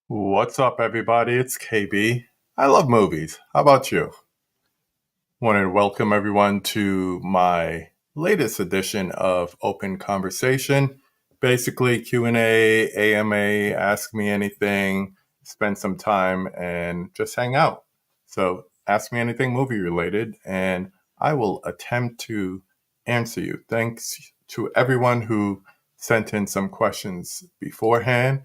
What's up, everybody? It's KB. I love movies. How about you? Wanted to welcome everyone to my latest edition of Open Conversation. Basically, Q&A, AMA, ask me anything, spend some time, and just hang out. So ask me anything movie related, and I will attempt to answer you. Thanks to everyone who sent in some questions beforehand.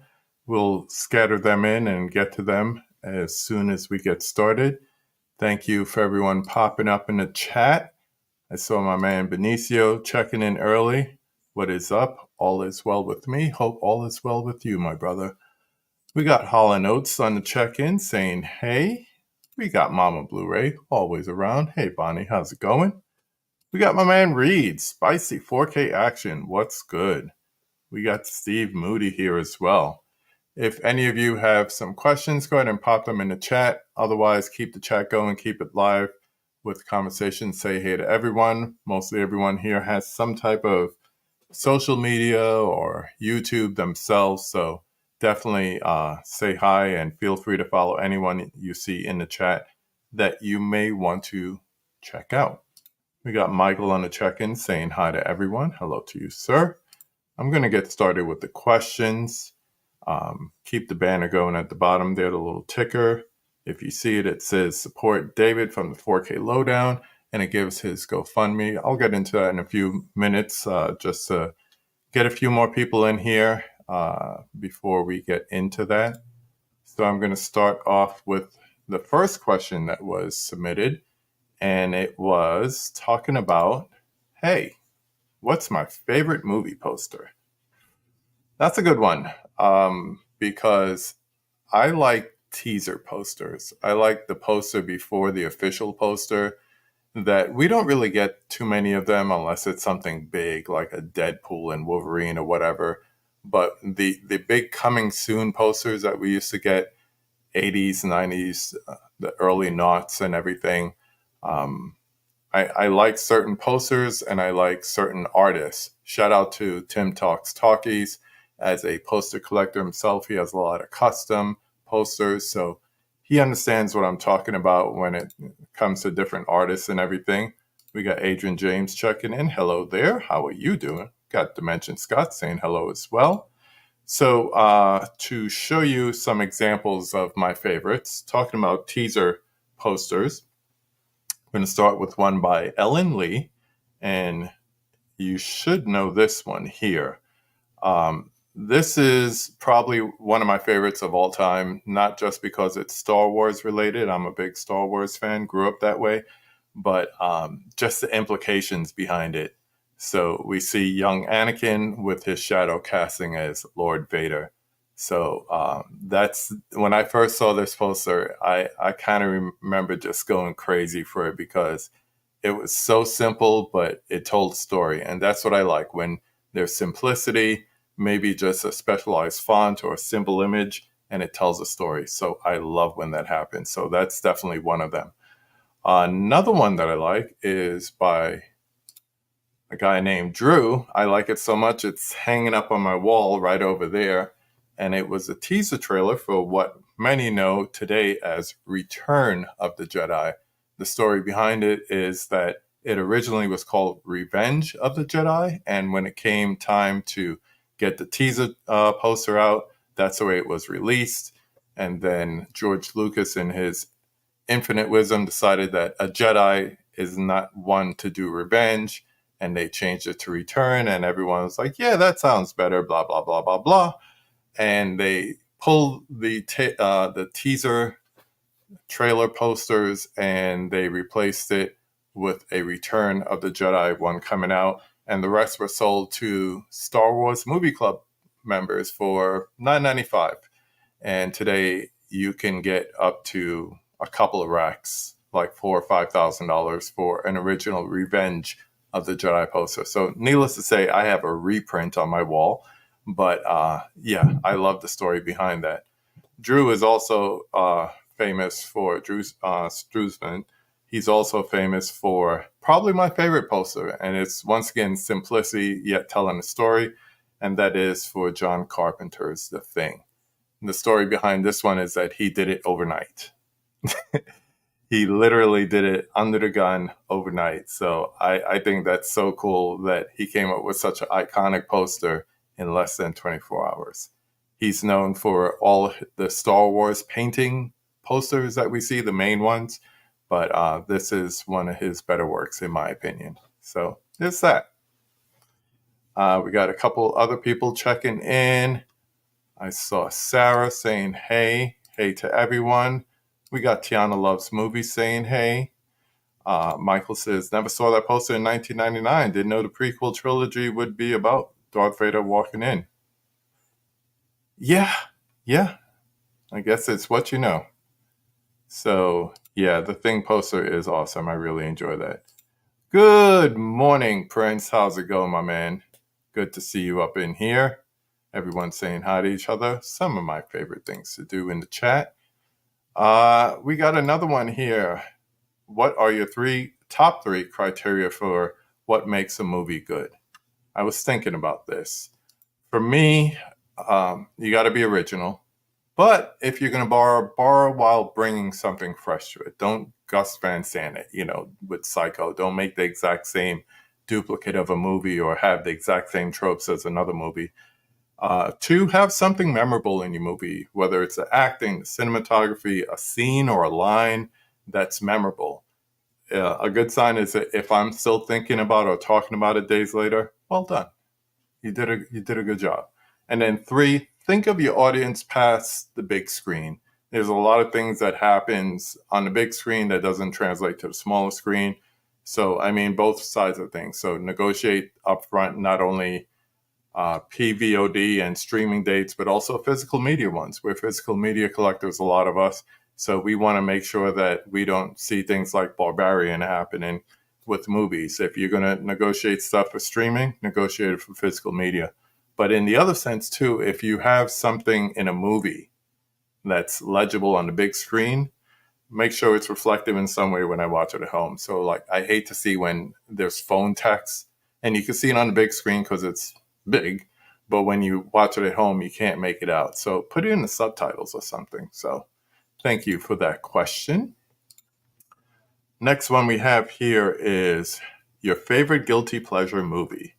We'll scatter them in and get to them as soon as we get started. Thank you for everyone popping up in the chat. I saw my man Benicio checking in early. What is up? All is well with me. Hope all is well with you, my brother. We got Holland Oates on the check-in saying, hey. We got Mama Blu-ray, always around. Hey, Bonnie, how's it going? We got my man Reed, spicy 4K action. What's good? We got Steve Moody here as well. If any of you have some questions, go ahead and pop them in the chat. Otherwise, keep the chat going, keep it live with conversation. Say hey to everyone. Mostly everyone here has some type of social media or YouTube themselves. So definitely say hi and feel free to follow anyone you see in the chat that you may want to check out. We got Michael on the check-in saying hi to everyone. Hello to you, sir. I'm going to get started with the questions. Keep the banner going at the bottom there, the little ticker. If you see it, it says support David from the 4K Lowdown, and it gives his GoFundMe. I'll get into that in a few minutes just to get a few more people in here before we get into that. So I'm going to start off with the first question that was submitted, and it was talking about, hey, what's my favorite movie poster? That's a good one. Because I like teaser posters. I like the poster before the official poster that we don't really get too many of them unless it's something big like a Deadpool and Wolverine or whatever. But the big coming soon posters that we used to get, 80s, 90s, the early noughts and everything. I like certain posters and I like certain artists. Shout out to Tim Talks Talkies. As a poster collector himself, he has a lot of custom posters, so he understands what I'm talking about when it comes to different artists and everything. We got Adrian James checking in. Hello there. How are you doing? Got Dimension Scott saying hello as well. So to show you some examples of my favorites, talking about teaser posters, I'm going to start with one by Ellen Lee, and you should know this one here. This is probably one of my favorites of all time, not just because it's Star Wars related. I'm a big Star Wars fan, grew up that way, but just the implications behind it. So we see young Anakin with his shadow casting as Lord Vader. So that's when I first saw this poster, I kind of remember just going crazy for it because it was so simple, but it told a story. And that's what I like when there's simplicity, maybe just a specialized font or a simple image, and it tells a story. So I love when that happens. So that's definitely one of them. Another one that I like is by a guy named Drew. I like it so much, it's hanging up on my wall right over there. And it was a teaser trailer for what many know today as Return of the Jedi. The story behind it is that it originally was called Revenge of the Jedi. And when it came time to get the teaser poster out, that's the way it was released. And then George Lucas, in his infinite wisdom, decided that a Jedi is not one to do revenge. And they changed it to Return. And everyone was like, yeah, that sounds better, blah, blah, blah, blah, blah. And they pulled the teaser trailer posters and they replaced it with a Return of the Jedi one coming out, and the rest were sold to Star Wars Movie Club members for $9.95. And today you can get up to a couple of racks, like $4,000 or $5,000 for an original Revenge of the Jedi poster. So needless to say, I have a reprint on my wall, but yeah, I love the story behind that. Drew is also famous for Drew Struzman. He's also famous for probably my favorite poster, and it's once again simplicity yet telling a story, and that is for John Carpenter's The Thing. And the story behind this one is that he did it overnight. He literally did it under the gun overnight. So I think that's so cool that he came up with such an iconic poster in less than 24 hours. He's known for all the Star Wars painting posters that we see, the main ones, but this is one of his better works, in my opinion. So there's that. We got a couple other people checking in. I saw Sarah saying, hey to everyone. We got Tiana Loves Movies saying, hey. Michael says, never saw that poster in 1999. Didn't know the prequel trilogy would be about Darth Vader walking in. Yeah. I guess it's what you know. So, yeah, the Thing poster is awesome. I really enjoy that. Good morning, Prince. How's it going, my man? Good to see you up in here. Everyone saying hi to each other. Some of my favorite things to do in the chat. We got another one here. What are your top three criteria for what makes a movie good? I was thinking about this. For me, you got to be original. But if you're going to borrow while bringing something fresh to it. Don't Gus Van Sant it, with Psycho. Don't make the exact same duplicate of a movie or have the exact same tropes as another movie. Two, have something memorable in your movie, whether it's the acting, the cinematography, a scene, or a line that's memorable. A good sign is that if I'm still thinking about or talking about it days later, well done. You did a good job. And then three, think of your audience past the big screen. There's a lot of things that happens on the big screen that doesn't translate to the smaller screen. So, I mean, both sides of things. So negotiate upfront not only PVOD and streaming dates, but also physical media ones. We're physical media collectors, a lot of us. So we want to make sure that we don't see things like Barbarian happening with movies. If you're going to negotiate stuff for streaming, negotiate it for physical media. But in the other sense, too, if you have something in a movie that's legible on the big screen, make sure it's reflective in some way when I watch it at home. So, like, I hate to see when there's phone text, and you can see it on the big screen because it's big, but when you watch it at home, you can't make it out. So put it in the subtitles or something. So thank you for that question. Next one we have here is your favorite guilty pleasure movie.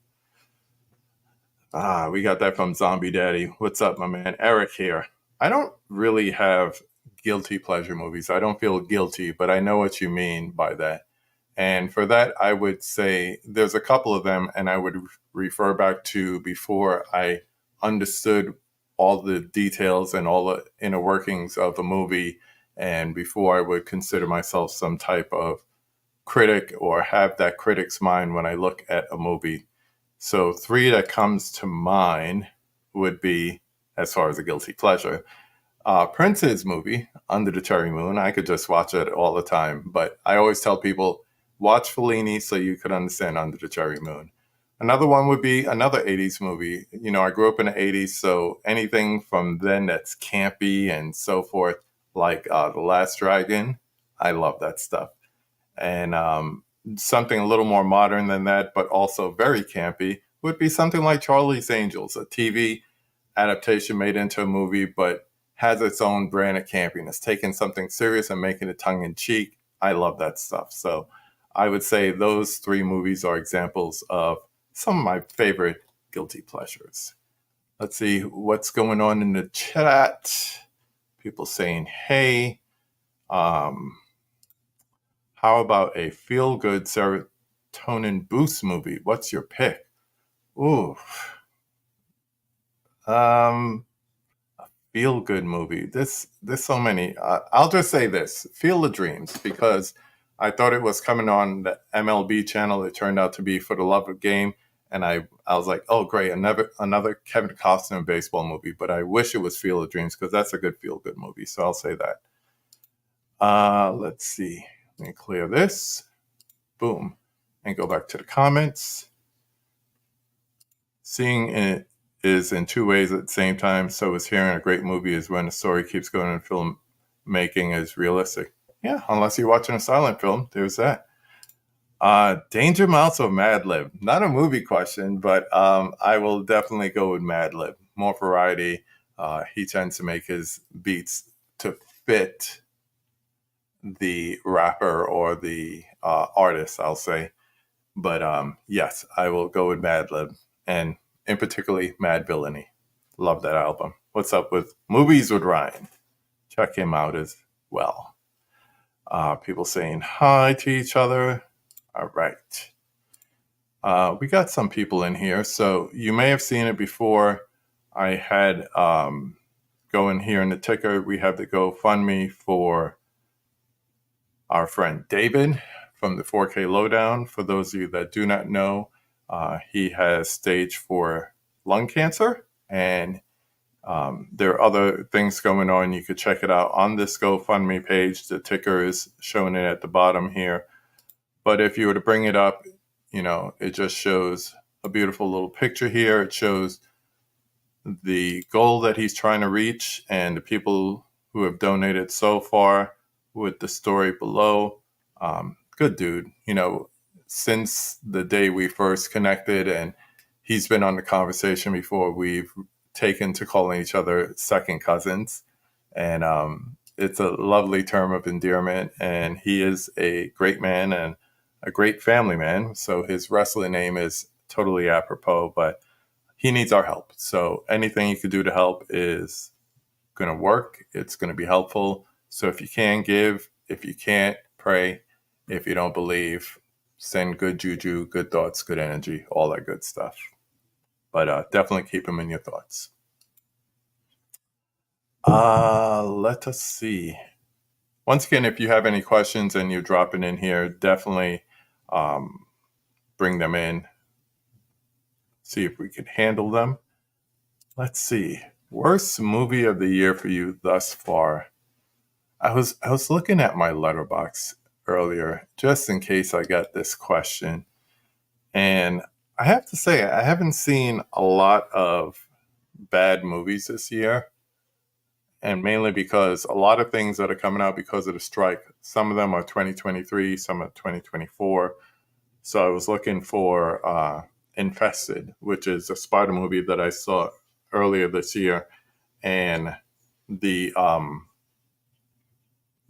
We got that from Zombie Daddy. What's up, my man? Eric here. I don't really have guilty pleasure movies. I don't feel guilty, but I know what you mean by that. And for that, I would say there's a couple of them, and I would refer back to before I understood all the details and all the inner workings of a movie, and before I would consider myself some type of critic or have that critic's mind when I look at a movie. So three that comes to mind would be, as far as a guilty pleasure, Prince's movie, Under the Cherry Moon. I could just watch it all the time, but I always tell people, watch Fellini so you could understand Under the Cherry Moon. Another one would be another 80s movie. You know, I grew up in the 80s, so anything from then that's campy and so forth, like The Last Dragon, I love that stuff. And something a little more modern than that, but also very campy, would be something like Charlie's Angels, a TV adaptation made into a movie, but has its own brand of campiness, taking something serious and making it tongue in cheek. I love that stuff. So I would say those three movies are examples of some of my favorite guilty pleasures. Let's see what's going on in the chat. People saying, hey, how about a feel-good serotonin boost movie? What's your pick? Ooh, feel-good movie. There's so many. I'll just say this: Field of Dreams, because I thought it was coming on the MLB channel. It turned out to be For the Love of Game, and I was like, oh great, another Kevin Costner baseball movie. But I wish it was Field of Dreams because that's a good feel-good movie. So I'll say that. Let's see. Let me clear this. Boom. And go back to the comments. Seeing it is in two ways at the same time. So is hearing a great movie is when the story keeps going and filmmaking is realistic. Yeah, unless you're watching a silent film, there's that. Danger Mouse or Mad Lib? Not a movie question, but I will definitely go with Mad Lib. More variety. He tends to make his beats to fit the rapper or the artist, I'll say. But yes, I will go with Madlib, and in particularly Mad Villainy. Love that album. What's up with Movies with Ryan? Check him out as well. People saying hi to each other. All right. We got some people in here, so you may have seen it before. I had go in here in the ticker. We have the GoFundMe for our friend David from the 4K Lowdown. For those of you that do not know, he has stage 4 lung cancer, and there are other things going on. You could check it out on this GoFundMe page. The ticker is showing it at the bottom here. But if you were to bring it up, you know, it just shows a beautiful little picture here. It shows the goal that he's trying to reach and the people who have donated so far with the story below. Good dude, you know, since the day we first connected, and he's been on the conversation before, we've taken to calling each other second cousins. And it's a lovely term of endearment. And he is a great man and a great family man. So his wrestling name is totally apropos, but he needs our help. So anything you could do to help is going to work. It's going to be helpful. So if you can give, if you can't, pray. If you don't believe, send good juju, good thoughts, good energy, all that good stuff. But definitely keep them in your thoughts. Let us see. Once again, if you have any questions and you're dropping in here, definitely bring them in. See if we can handle them. Let's see. Worst movie of the year for you thus far? I was looking at my letterbox earlier, just in case I got this question. And I have to say, I haven't seen a lot of bad movies this year. And mainly because a lot of things that are coming out because of the strike, some of them are 2023, some are 2024. So I was looking for Infested, which is a spider movie that I saw earlier this year. And the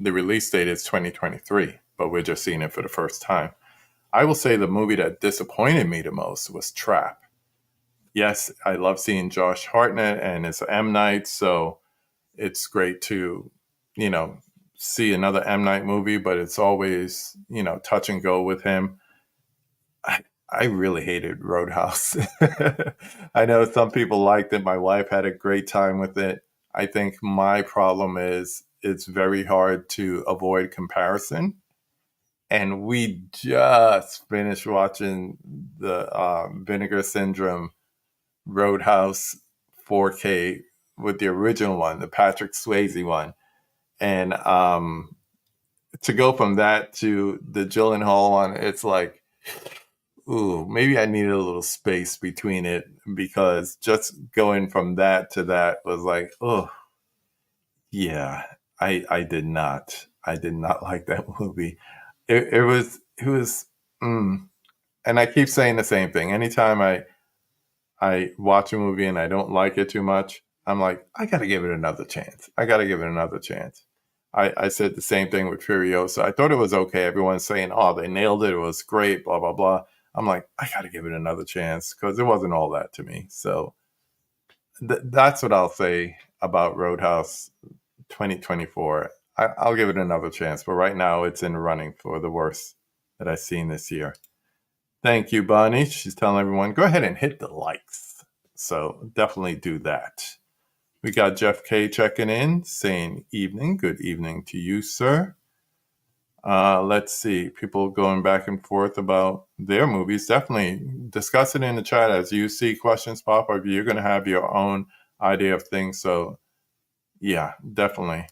release date is 2023. but we're just seeing it for the first time. I will say the movie that disappointed me the most was Trap. Yes, I love seeing Josh Hartnett and it's M. Night, so it's great to, you know, see another M. Night movie, but it's always, touch and go with him. I really hated Roadhouse. I know some people liked it. My wife had a great time with it. I think my problem is it's very hard to avoid comparison. And we just finished watching the Vinegar Syndrome Roadhouse 4K with the original one, the Patrick Swayze one. And to go from that to the Gyllenhaal one, it's like, ooh, maybe I needed a little space between it because just going from that to that was like, oh, yeah, I did not like that movie. It was, and I keep saying the same thing. Anytime I watch a movie and I don't like it too much, I'm like, I got to give it another chance. I got to give it another chance. I said the same thing with Furiosa. I thought it was okay. Everyone's saying, oh, they nailed it. It was great, blah, blah, blah. I'm like, I got to give it another chance because it wasn't all that to me. So that's what I'll say about Roadhouse 2024. I'll give it another chance. But right now, it's in the running for the worst that I've seen this year. Thank you, Bonnie. She's telling everyone, go ahead and hit the likes. So definitely do that. We got Jeff K checking in, saying evening. Good evening to you, sir. Let's see. People going back and forth about their movies. Definitely discuss it in the chat as you see questions pop up. You're going to have your own idea of things. So, yeah, definitely.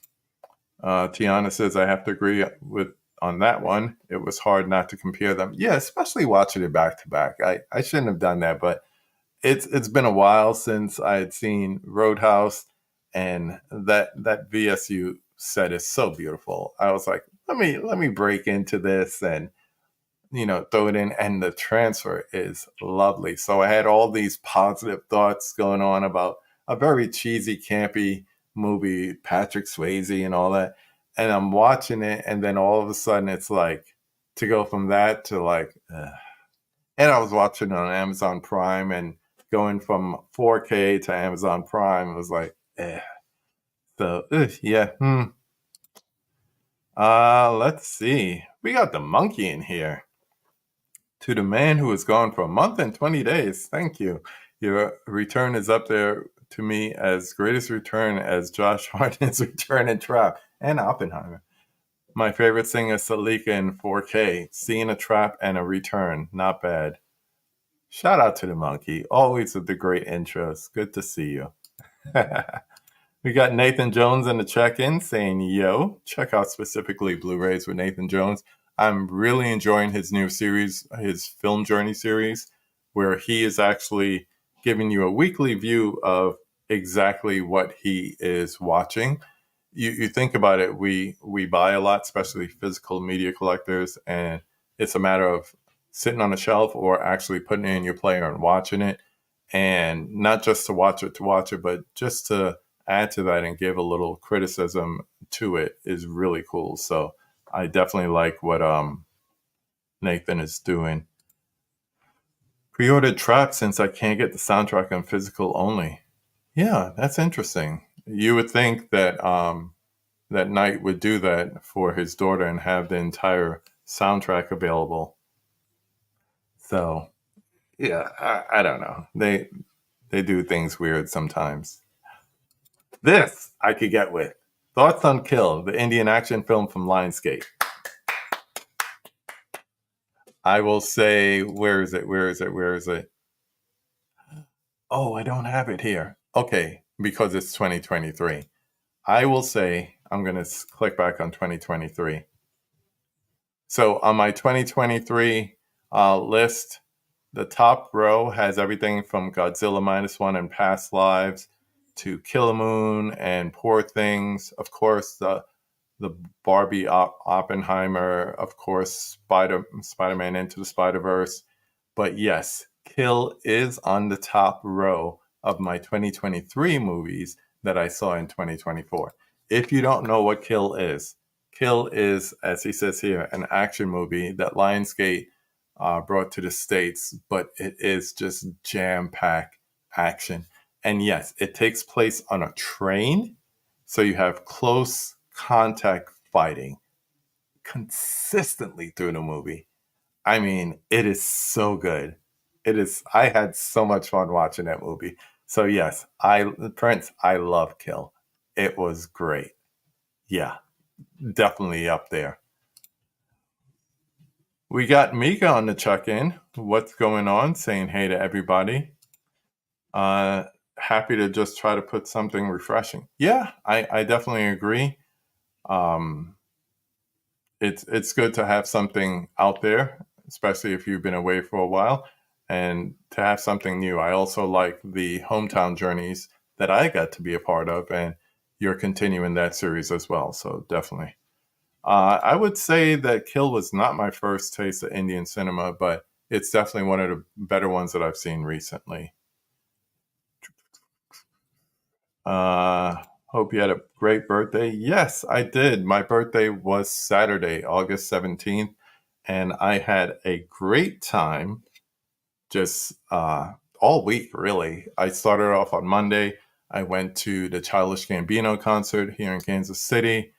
Tiana says, I have to agree with on that one. It was hard not to compare them. Yeah, especially watching it back to back. I shouldn't have done that, but it's been a while since I had seen Roadhouse, and that VSU set is so beautiful. I was like, let me break into this and throw it in, and the transfer is lovely. So I had all these positive thoughts going on about a very cheesy, campy movie, Patrick Swayze and all that, and I'm watching it, and then all of a sudden it's like to go from that to like. And I was watching it on Amazon Prime, and going from 4K to Amazon Prime, it was like, eh. So, yeah. Let's see. We got the monkey in here. To the man who was gone for a month and 20 days. Thank you. Your return is up there to me as greatest return as Josh Hartnett's return in Trap and Oppenheimer. My favorite thing is Salika in 4K. Seeing a trap and a return. Not bad. Shout out to the monkey. Always with the great intros. Good to see you. We got Nathan Jones in the check-in saying, yo, check out specifically Blu-rays with Nathan Jones. I'm really enjoying his new series, his Film Journey series, where he is actually giving you a weekly view of exactly what he is watching. You think about it, we buy a lot, especially physical media collectors, and it's a matter of sitting on a shelf or actually putting it in your player and watching it. And not just to watch it, but just to add to that and give a little criticism to it is really cool. So I definitely like what Nathan is doing. Pre-ordered Trap since I can't get the soundtrack on physical only. Yeah, that's interesting. You would think that that Knight would do that for his daughter and have the entire soundtrack available. So yeah, I don't know. They do things weird sometimes. This I could get with. Thoughts on Kill, the Indian action film from Lionsgate. I will say, where is it? Where is it? Where is it? Oh, I don't have it here. Okay, because it's 2023. I will say, I'm going to click back on 2023. So on my 2023 list, the top row has everything from Godzilla Minus One and Past Lives to Kill a Moon and Poor Things. Of course, the Barbie Oppenheimer, of course, Spider-Man Into the Spider-Verse. But yes, Kill is on the top row of my 2023 movies that I saw in 2024. If you don't know what Kill is, Kill is, as he says here, an action movie that Lionsgate brought to the States, but it is just jam packed action. And yes, it takes place on a train. So you have close contact fighting consistently through the movie. I mean, it is so good. It is. I had so much fun watching that movie. So yes, Prince, I love Kill. It was great. Yeah, definitely up there. We got Mika on the check-in. What's going on? Saying hey to everybody. Uh, Happy to just try to put something refreshing. Yeah, I definitely agree. Um, it's good to have something out there, especially if you've been away for a while, and to have something new. I also like the hometown journeys that I got to be a part of, and you're continuing that series as well. So definitely. I would say that Kill was not my first taste of Indian cinema, but it's definitely one of the better ones that I've seen recently. Hope you had a great birthday. Yes, I did. My birthday was Saturday, August 17th, and I had a great time just all week, really. I started off on Monday. I went to the Childish Gambino concert here in Kansas City.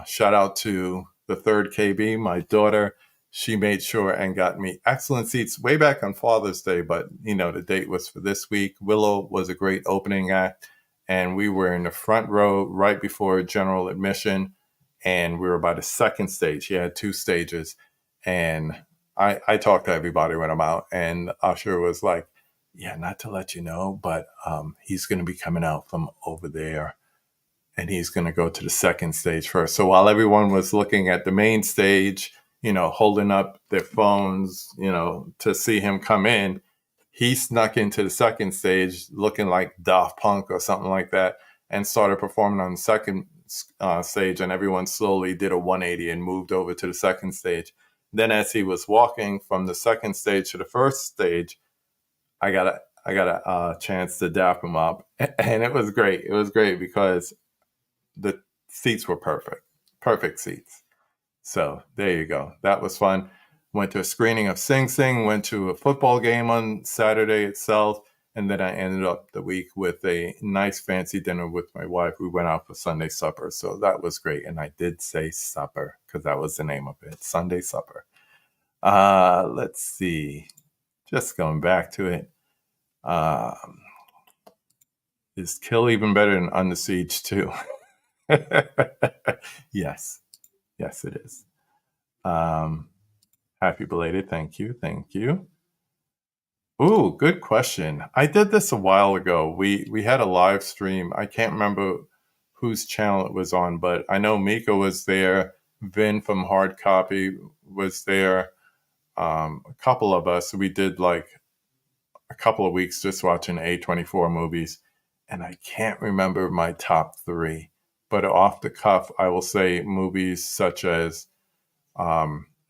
Shout out to the third KB, my daughter. She made sure and got me excellent seats way back on Father's Day, but the date was for this week. Willow was a great opening act, and we were in the front row right before general admission, and we were by the second stage. He had two stages, and I talk to everybody when I'm out, and Usher was like, "Yeah, not to let you know, but he's going to be coming out from over there, and he's going to go to the second stage first." So while everyone was looking at the main stage, holding up their phones, to see him come in, he snuck into the second stage, looking like Daft Punk or something like that, and started performing on the second stage, and everyone slowly did a 180 and moved over to the second stage. Then, as he was walking from the second stage to the first stage, I got a chance to dap him up, and it was great. It was great because the seats were perfect, perfect seats. So there you go. That was fun. Went to a screening of Sing Sing. Went to a football game on Saturday itself, and then I ended up the week with a nice fancy dinner with my wife. We went out for Sunday supper, so that was great. And I did say supper because that was the name of it, Sunday supper. Let's see. Just going back to it. Um, is Kill even better than Under Siege too? Yes, yes, it is. Um, Happy belated. Thank you. Thank you. Ooh, good question. I did this a while ago. We had a live stream. I can't remember whose channel it was on, but I know Mika was there. Vin from Hard Copy was there. A couple of us. We did like a couple of weeks just watching A24 movies, and I can't remember my top three. But off the cuff, I will say movies such as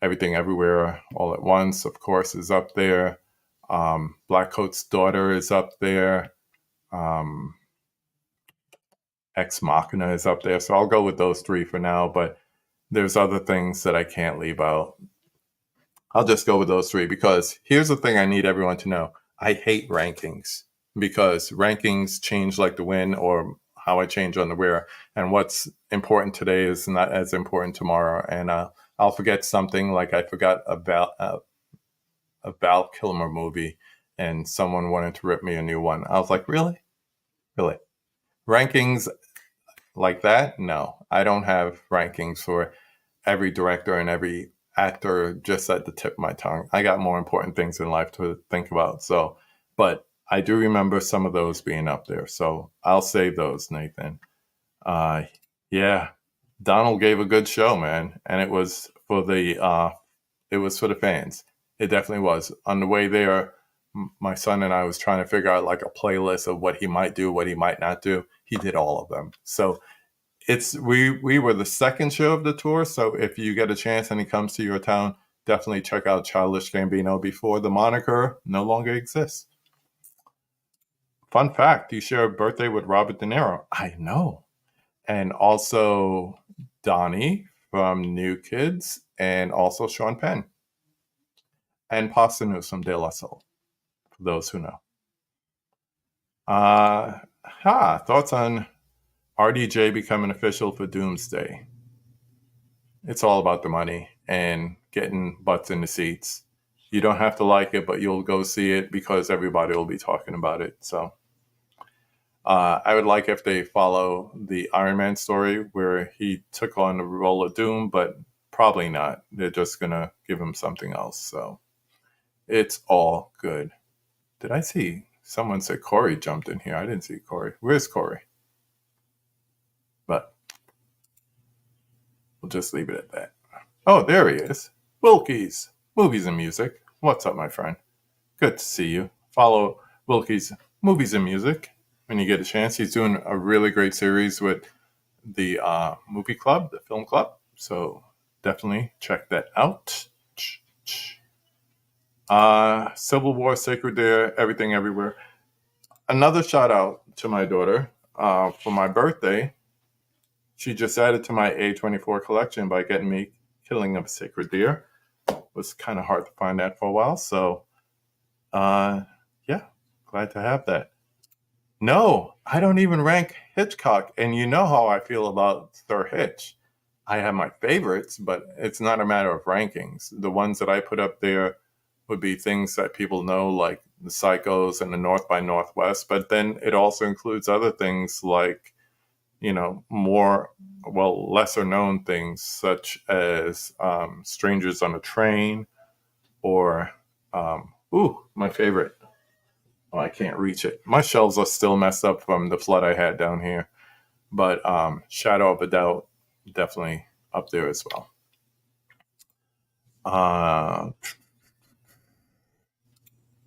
Everything Everywhere All at Once, of course, is up there. Black Coat's Daughter is up there. Um, Ex Machina is up there. So I'll go with those three for now, but there's other things that I can't leave out. I'll just go with those three because here's the thing I need everyone to know. I hate rankings because rankings change like the wind or how I change on the wear. And what's important today is not as important tomorrow. And I'll forget something like I forgot about a Val Kilmer movie and someone wanted to rip me a new one. I was like, really? Really? Rankings like that? No, I don't have rankings for every director and every actor just at the tip of my tongue. I got more important things in life to think about. So, but I do remember some of those being up there. So I'll save those, Nathan. Uh, yeah, Donald gave a good show, man, and it was for the fans. It definitely was. On the way there, my son and I was trying to figure out like a playlist of what he might do, what he might not do. He did all of them. So we were the second show of the tour. So if you get a chance and he comes to your town, definitely check out Childish Gambino before the moniker no longer exists. Fun fact: you share a birthday with Robert De Niro. I know, and also Donnie from New Kids, and also Sean Penn. And Pasta Newsome De La Soul, for those who know. Thoughts on RDJ becoming official for Doomsday? It's all about the money and getting butts in the seats. You don't have to like it, but you'll go see it because everybody will be talking about it. So I would like if they follow the Iron Man story where he took on the role of Doom, but probably not. They're just going to give him something else. So it's all good. Did I see someone said Corey jumped in here? I didn't see Corey. Where's Corey? But we'll just leave it at that. Oh, there he is. Wilkie's Movies and Music. What's up, my friend? Good to see you. Follow Wilkie's Movies and Music when you get a chance. He's doing a really great series with the movie club, the film club. So definitely check that out. Civil War, Sacred Deer, Everything Everywhere. Another shout out to my daughter for my birthday. She just added to my A24 collection by getting me Killing of a Sacred Deer. It was kind of hard to find that for a while. So, yeah, glad to have that. No, I don't even rank Hitchcock. And you know how I feel about Sir Hitch. I have my favorites, but it's not a matter of rankings. The ones that I put up there would be things that people know, like the Psychos and the North by Northwest. But then it also includes other things like, more, lesser known things such as Strangers on a Train or, my favorite. Oh, I can't reach it. My shelves are still messed up from the flood I had down here. But Shadow of a Doubt, definitely up there as well.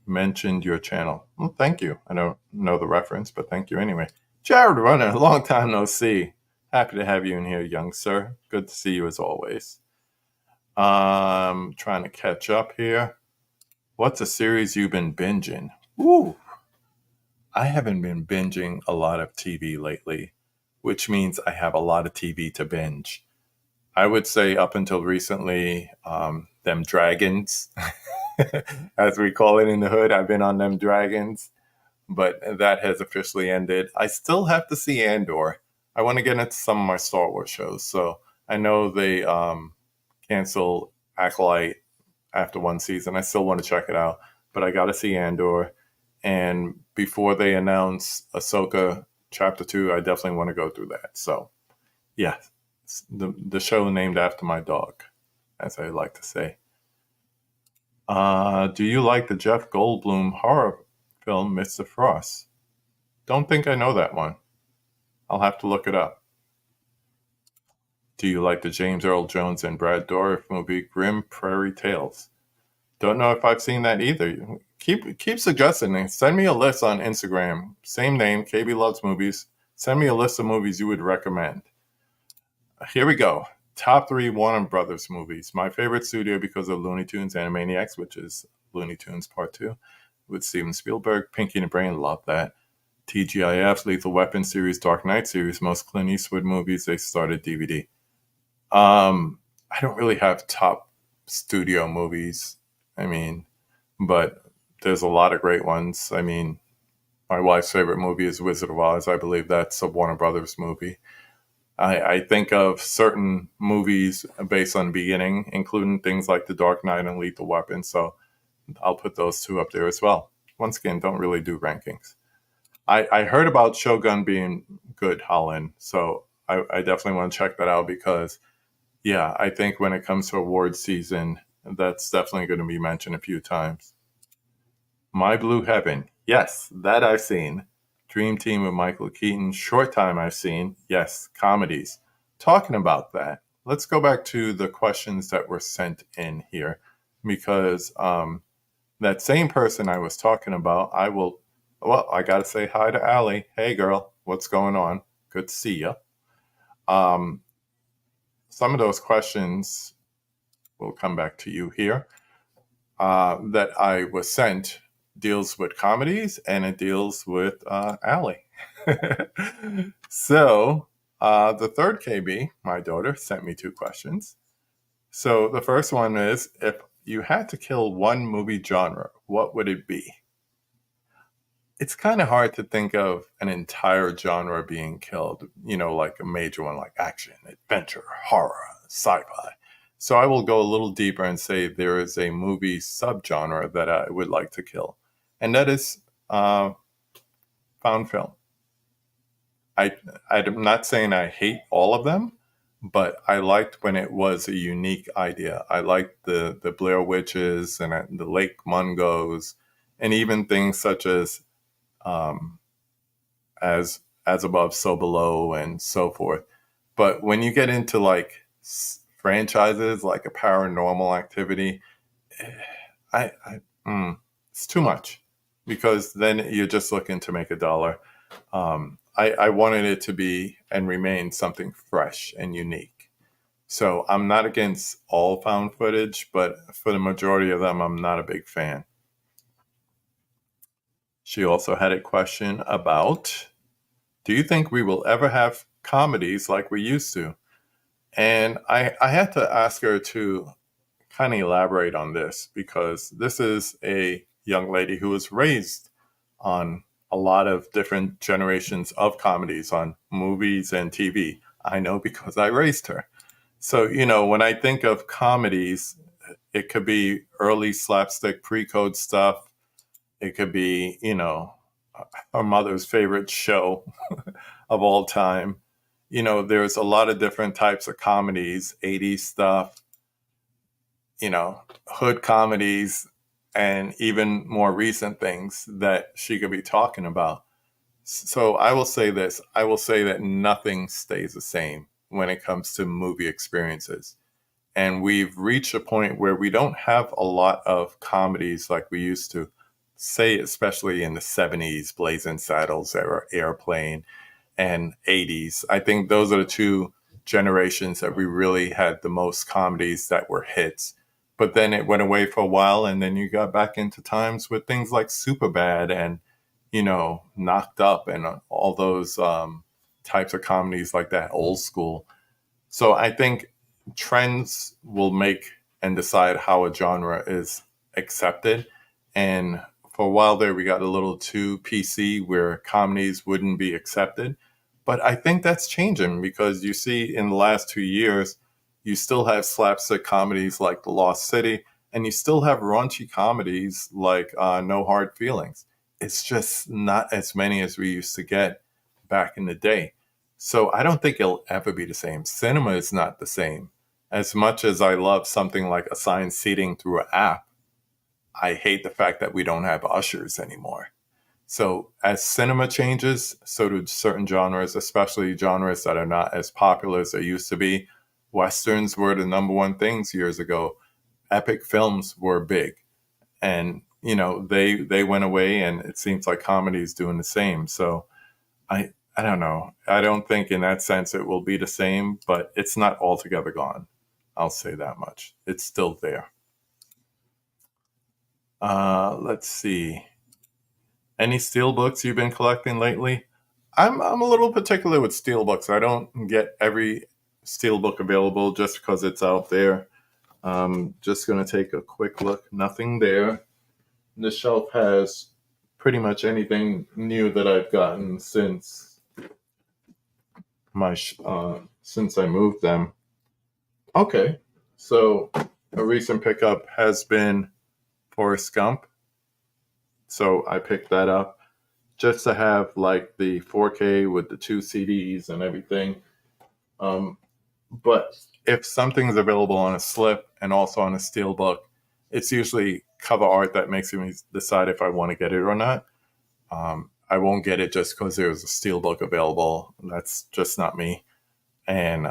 Mentioned your channel. Well, thank you. I don't know the reference, but thank you anyway. Jared Runner, long time no see. Happy to have you in here, young sir. Good to see you as always. Trying to catch up here. What's a series you've been binging? Ooh, I haven't been binging a lot of TV lately, which means I have a lot of TV to binge. I would say up until recently, them dragons, as we call it in the hood, I've been on them dragons, but that has officially ended. I still have to see Andor. I want to get into some of my Star Wars shows. So I know they canceled Acolyte after one season. I still want to check it out, but I got to see Andor. And before they announce Ahsoka Chapter 2, I definitely want to go through that. So, yeah, the show named after my dog, as I like to say. Do you like the Jeff Goldblum horror film, Mr. Frost? Don't think I know that one. I'll have to look it up. Do you like the James Earl Jones and Brad Dourif movie, Grim Prairie Tales? Don't know if I've seen that either. Keep suggesting it. Send me a list on Instagram. Same name, KB Loves Movies. Send me a list of movies you would recommend. Here we go. Top 3 Warner Brothers movies. My favorite studio because of Looney Tunes Animaniacs, which is Looney Tunes Part 2 with Steven Spielberg. Pinky and the Brain, love that. TGIF, Lethal Weapon series, Dark Knight series, most Clint Eastwood movies they started DVD. I don't really have top studio movies. But there's a lot of great ones. My wife's favorite movie is Wizard of Oz. I believe that's a Warner Brothers movie. I think of certain movies based on the beginning, including things like The Dark Knight and Lethal Weapon. So I'll put those two up there as well. Once again, don't really do rankings. I heard about Shogun being good, Holland. So I definitely want to check that out because, yeah, I think when it comes to award season, that's definitely going to be mentioned a few times. My Blue Heaven. Yes, that I've seen. Dream Team with Michael Keaton. Short Time I've seen. Yes, comedies. Talking about that, let's go back to the questions that were sent in here because that same person I was talking about, I got to say hi to Allie. Hey, girl, what's going on? Good to see you. Some of those questions will come back to you here that I was sent deals with comedies and it deals with Allie. So The third KB, my daughter, sent me two questions. So the first one is, if you had to kill one movie genre, what would it be? It's kind of hard to think of an entire genre being killed, like a major one like action, adventure, horror, sci fi. So I will go a little deeper and say there is a movie subgenre that I would like to kill, and that is found film. I, I'm not saying I hate all of them, but I liked when it was a unique idea. I liked the Blair Witches and the Lake Mungos, and even things such as um, as above, so below, and so forth. But when you get into like franchises like a Paranormal Activity, I it's too much because then you're just looking to make a dollar. I wanted it to be and remain something fresh and unique. So I'm not against all found footage, but for the majority of them, I'm not a big fan. She also had a question about, do you think we will ever have comedies like we used to? And I had to ask her to kind of elaborate on this because this is a young lady who was raised on a lot of different generations of comedies on movies and TV. I know because I raised her. So, when I think of comedies, it could be early slapstick pre code stuff. It could be, her mother's favorite show of all time. There's a lot of different types of comedies, 80s stuff, hood comedies, and even more recent things that she could be talking about. So I will say this, I will say that nothing stays the same when it comes to movie experiences. And we've reached a point where we don't have a lot of comedies like we used to, say, especially in the 70s, Blazing Saddles era, Airplane, and 80s. I think those are the two generations that we really had the most comedies that were hits. But then it went away for a while, and then you got back into times with things like Superbad and, Knocked Up and all those types of comedies like that, old school. So I think trends will make and decide how a genre is accepted. And for a while there, we got a little too PC where comedies wouldn't be accepted. But I think that's changing because you see in the last 2 years, you still have slapstick comedies like The Lost City, and you still have raunchy comedies like No Hard Feelings. It's just not as many as we used to get back in the day. So I don't think it'll ever be the same. Cinema is not the same. As much as I love something like assigned seating through an app, I hate the fact that we don't have ushers anymore. So as cinema changes, so do certain genres, especially genres that are not as popular as they used to be. Westerns were the number one things years ago. Epic films were big. And, they went away, and it seems like comedy is doing the same. So I don't know. I don't think in that sense it will be the same, but it's not altogether gone. I'll say that much. It's still there. Let's see. Any steel books you've been collecting lately? I'm a little particular with steel books. I don't get every steel book available just because it's out there. Just gonna take a quick look. Nothing there. The shelf has pretty much anything new that I've gotten since I moved them. Okay, so a recent pickup has been Forrest Gump. So I picked that up just to have like the 4K with the two CDs and everything. Um, but if something's available on a slip and also on a steel book, it's usually cover art that makes me decide if I want to get it or not. I won't get it just because there's a steel book available. That's just not me. And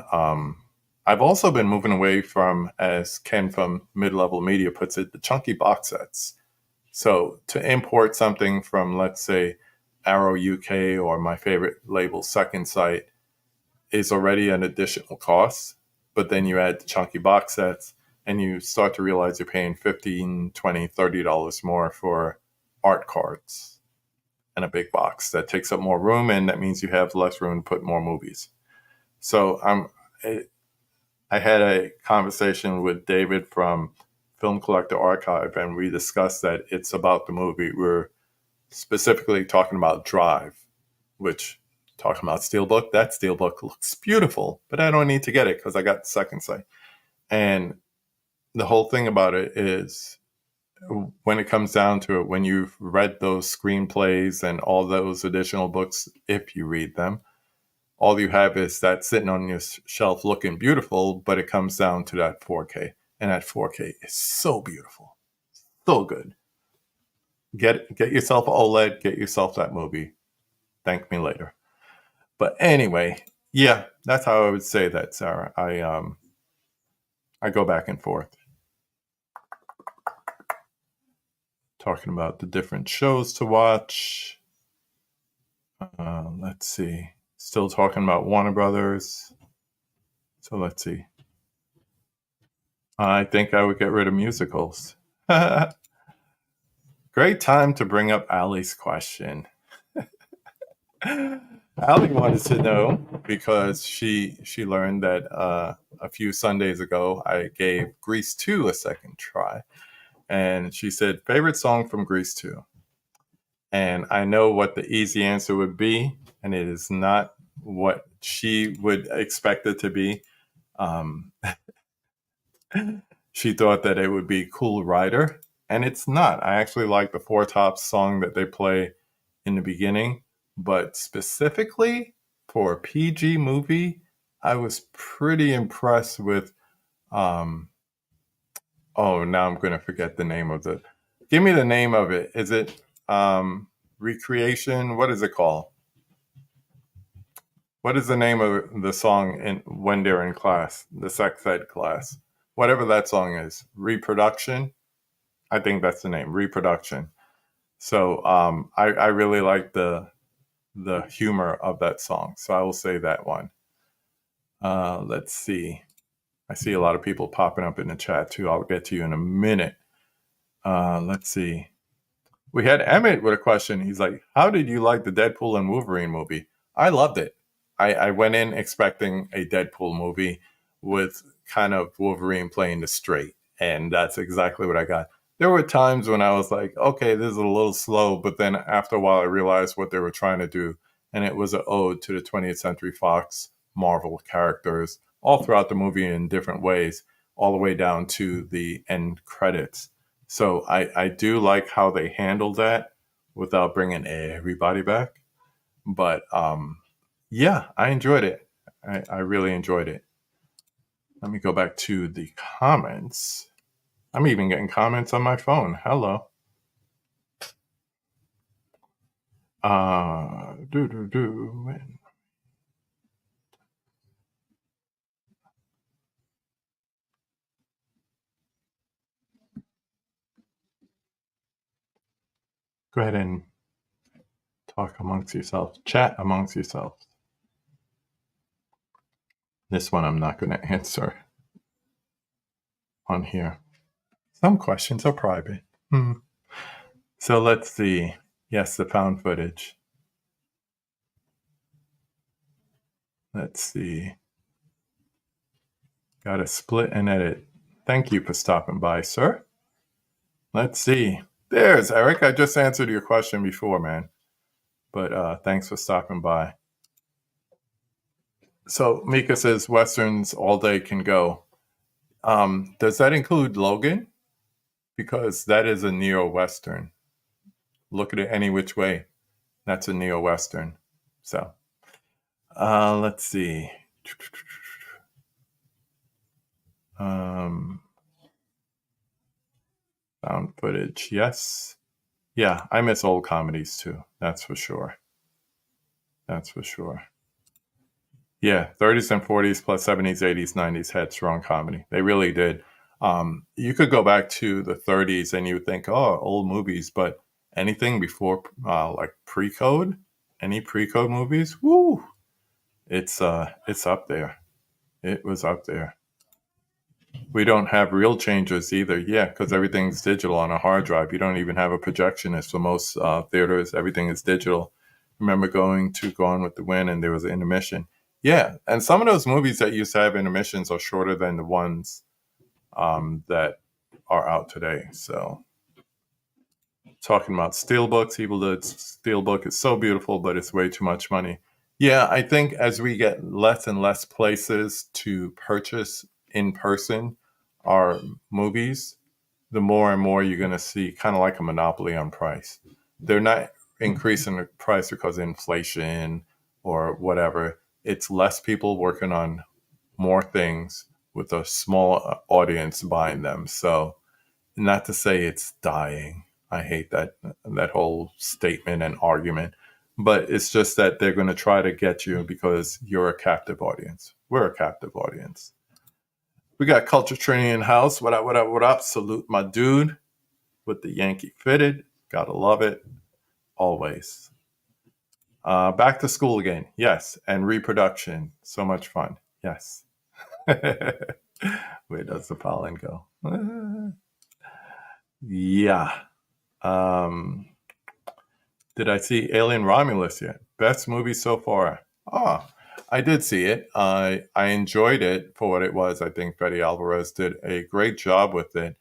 I've also been moving away from, as Ken from Mid Level Media puts it, the chunky box sets. So to import something from, let's say, Arrow UK or my favorite label, Second Sight, is already an additional cost. But then you add the chunky box sets and you start to realize you're paying 15, 20, $30 more for art cards and a big box that takes up more room, and that means you have less room to put more movies. So I had a conversation with David from Film Collector Archive, and we discussed that it's about the movie. We're specifically talking about Drive, which talking about Steelbook. That Steelbook looks beautiful, but I don't need to get it because I got second sight. And the whole thing about it is when it comes down to it, when you've read those screenplays and all those additional books, if you read them, all you have is that sitting on your shelf looking beautiful, but it comes down to that 4K. And that 4K is so beautiful, so good. Get yourself an OLED, get yourself that movie. Thank me later. But anyway, yeah, that's how I would say that, Sarah. I go back and forth talking about the different shows to watch. Let's see. Still talking about Warner Brothers. So let's see. I think I would get rid of musicals. Great time to bring up Allie's question. Allie wanted to know because she learned that a few Sundays ago I gave Grease 2 a second try. And she said, favorite song from Grease 2. And I know what the easy answer would be, and it is not what she would expect it to be. She thought that it would be Cool Rider, and it's not. I actually like the Four Tops song that they play in the beginning, but specifically for a PG movie, I was pretty impressed with. Oh, now I'm going to forget the name of the. Give me the name of it. Is it Recreation? What is it called? What is the name of the song in when they're in class, the sex ed class? Whatever that song is, Reproduction. I think that's the name, Reproduction. So I really like the humor of that song. So I will say that one. Let's see. I see a lot of people popping up in the chat too. I'll get to you in a minute. Let's see. We had Emmett with a question. He's like, how did you like the Deadpool and Wolverine movie? I loved it. I went in expecting a Deadpool movie with kind of Wolverine playing the straight. And that's exactly what I got. There were times when I was like, okay, this is a little slow. But then after a while, I realized what they were trying to do. And it was an ode to the 20th Century Fox Marvel characters all throughout the movie in different ways, all the way down to the end credits. So I do like how they handled that without bringing everybody back. But yeah, I enjoyed it. I really enjoyed it. Let me go back to the comments. I'm even getting comments on my phone. Hello. Do do do. Go ahead and talk amongst yourselves. Chat amongst yourselves. This one I'm not going to answer on here. Some questions are private. So let's see. Yes, the found footage. Let's see. Got to split and edit. Thank you for stopping by, sir. Let's see. There's Eric. I just answered your question before, man. But thanks for stopping by. So Mika says Westerns all day can go. Does that include Logan? Because that is a neo-Western. Look at it any which way. That's a neo-Western. So let's see. Found footage, yes. Yeah, I miss old comedies too. That's for sure. That's for sure. Yeah, 30s and 40s plus 70s, 80s, 90s had strong comedy. They really did. You could go back to the 30s and you would think, oh, old movies, but anything before like pre-code, any pre-code movies, woo, it's up there. It was up there. We don't have real changes either. Yeah, because everything's digital on a hard drive. You don't even have a projectionist for most theaters. Everything is digital. I remember going to Gone with the Wind and there was an intermission. Yeah, and some of those movies that used to have intermissions are shorter than the ones that are out today. So, talking about steelbooks, Evil Dead steelbook is so beautiful, but it's way too much money. Yeah, I think as we get less and less places to purchase in person our movies, the more and more you're going to see kind of like a monopoly on price. They're not increasing the price because of inflation or whatever. It's less people working on more things with a small audience buying them. So, not to say it's dying. I hate that whole statement and argument, but it's just that they're going to try to get you because you're a captive audience. We're a captive audience. We got Culture Training in house. What up? What up? What up? Salute my dude with the Yankee fitted. Gotta love it always. Back to school again. Yes, and reproduction. So much fun. Yes. Where does the pollen go? Yeah. Um, did I see Alien Romulus yet? Best movie so far. Ah, I did see it. I enjoyed it for what it was. I think Freddy Alvarez did a great job with it.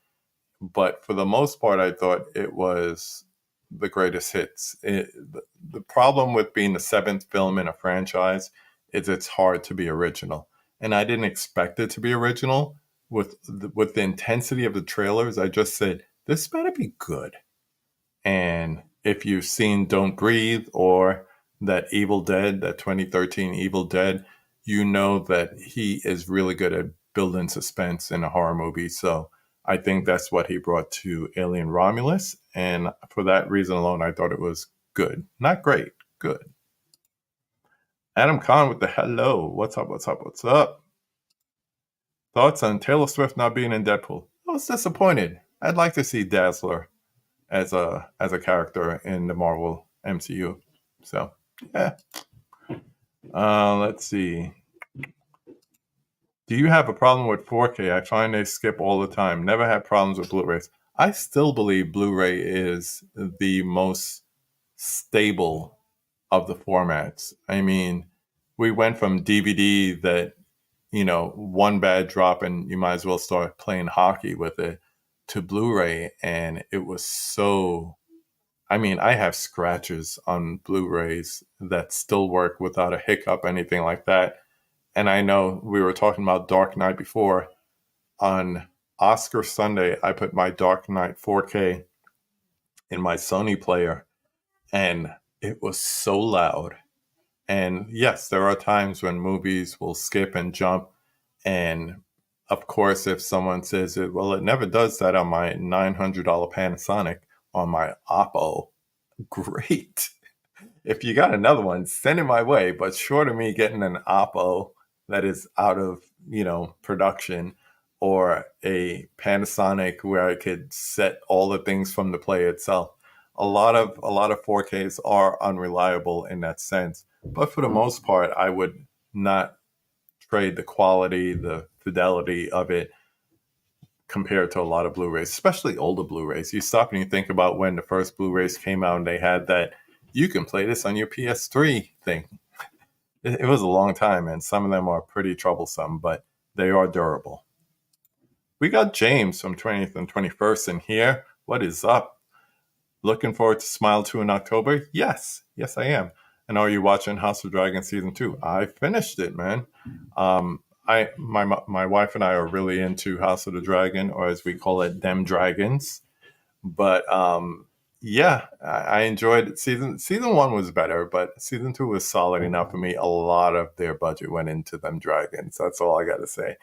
But for the most part, I thought it was the greatest hits. The problem with being the seventh film in a franchise is it's hard to be original, and I didn't expect it to be original. With the intensity of the trailers, I just said this better be good. And if you've seen Don't Breathe or that Evil Dead, that 2013 Evil Dead, you know that he is really good at building suspense in a horror movie. So I think that's what he brought to Alien Romulus. And for that reason alone, I thought it was good. Not great, good. Adam Kahn with the hello. What's up? What's up? What's up? Thoughts on Taylor Swift not being in Deadpool? I was disappointed. I'd like to see Dazzler as a character in the Marvel MCU. So yeah. Let's see. Do you have a problem with 4K? I find they skip all the time. Never had problems with Blu-rays. I still believe Blu-ray is the most stable of the formats. I mean, we went from DVD that, one bad drop and you might as well start playing hockey with it to Blu-ray, and it was so. I mean, I have scratches on Blu-rays that still work without a hiccup, anything like that. And I know we were talking about Dark Knight before. On Oscar Sunday, I put my Dark Knight 4K in my Sony player, and it was so loud. And yes, there are times when movies will skip and jump. And of course, if someone says it, well, it never does that on my $900 Panasonic on my Oppo. Great. If you got another one, send it my way. But short of me getting an Oppo that is out of, production, or a Panasonic where I could set all the things from the play itself. A lot of 4Ks are unreliable in that sense. But for the most part, I would not trade the quality, the fidelity of it compared to a lot of Blu-rays, especially older Blu-rays. You stop and you think about when the first Blu-rays came out and they had that you can play this on your PS3 thing. It was a long time, and some of them are pretty troublesome, but they are durable. We got James from 20th and 21st in here. What is up? Looking forward to Smile 2 in October? Yes. Yes, I am. And are you watching House of Dragon Season 2? I finished it, man. My wife and I are really into House of the Dragon, or as we call it, Dem Dragons. But yeah, I enjoyed it. Season one was better, but season two was solid enough for me. A lot of their budget went into them dragons. That's all I got to say.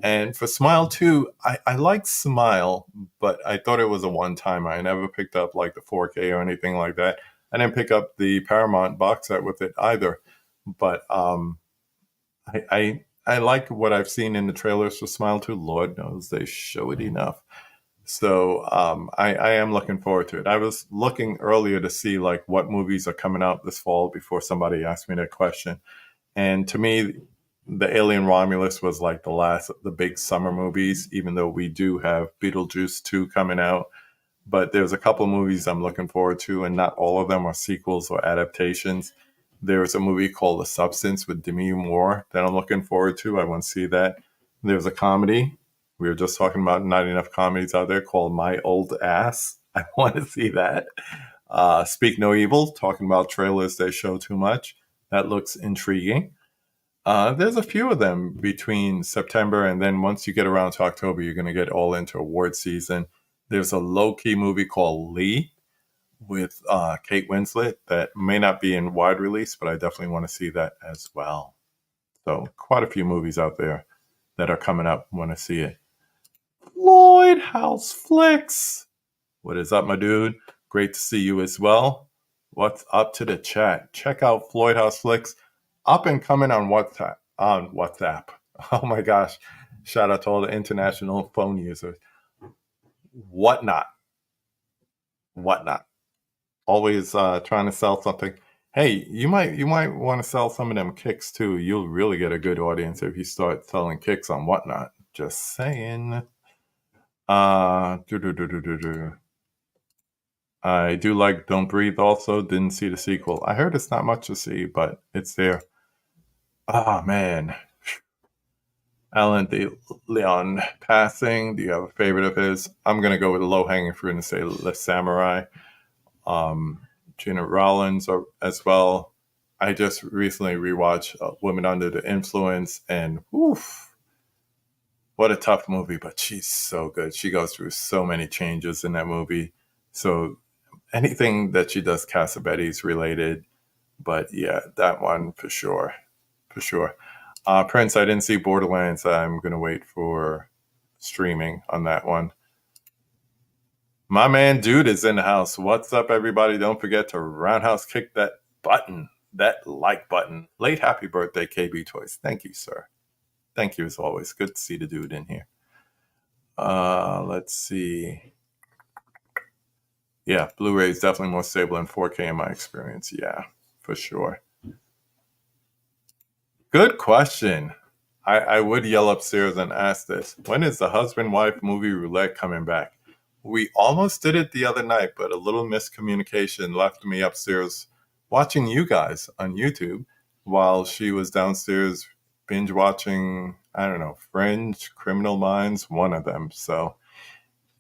And for Smile 2, I liked Smile, but I thought it was a one time. I never picked up like the 4K or anything like that. I didn't pick up the Paramount box set with it either. But I like what I've seen in the trailers for Smile 2. Lord knows they show it enough. So I am looking forward to it. I was looking earlier to see like what movies are coming out this fall before somebody asked me that question. And to me, the Alien Romulus was like the last of the big summer movies, even though we do have Beetlejuice 2 coming out. But there's a couple movies I'm looking forward to, and not all of them are sequels or adaptations. There's a movie called The Substance with Demi Moore that I'm looking forward to. I want to see that. There's a comedy. We were just talking about not enough comedies out there called My Old Ass. I want to see that. Speak No Evil, talking about trailers they show too much. That looks intriguing. There's a few of them between September and then once you get around to October, you're going to get all into award season. There's a low key movie called Lee with Kate Winslet that may not be in wide release, but I definitely want to see that as well. So, quite a few movies out there that are coming up. Want to see it. Lloyd House Flicks. What is up, my dude? Great to see you as well. What's up to the chat? Check out Floyd House Flicks. Up and coming on WhatsApp. On WhatsApp. Oh my gosh. Shout out to all the international phone users. Whatnot. Whatnot. Always trying to sell something. Hey, you might want to sell some of them kicks too. You'll really get a good audience if you start selling kicks on Whatnot. Just saying. Do do do do do do. I do like Don't Breathe also. Didn't see the sequel. I heard it's not much to see, but it's there. Ah, man. Alan De Leon passing. Do you have a favorite of his? I'm going to go with the low hanging fruit and say Le Samurai. Gina Rollins as well. I just recently rewatched Women Under the Influence, and oof, what a tough movie, but she's so good. She goes through so many changes in that movie. So anything that she does Cassavetes related, but yeah, that one for sure. For sure. Prince, I didn't see Borderlands. I'm going to wait for streaming on that one. My man Dude is in the house. What's up, everybody? Don't forget to roundhouse kick that button, that like button. Late happy birthday, KB Toys. Thank you, sir. Thank you as always. Good to see the dude in here. Let's see. Yeah, Blu-ray is definitely more stable than 4K in my experience. Yeah, for sure. Good question. I would yell upstairs and ask this. When is the husband-wife movie roulette coming back? We almost did it the other night, but a little miscommunication left me upstairs watching you guys on YouTube while she was downstairs binge watching, I don't know, Fringe, Criminal Minds, one of them. So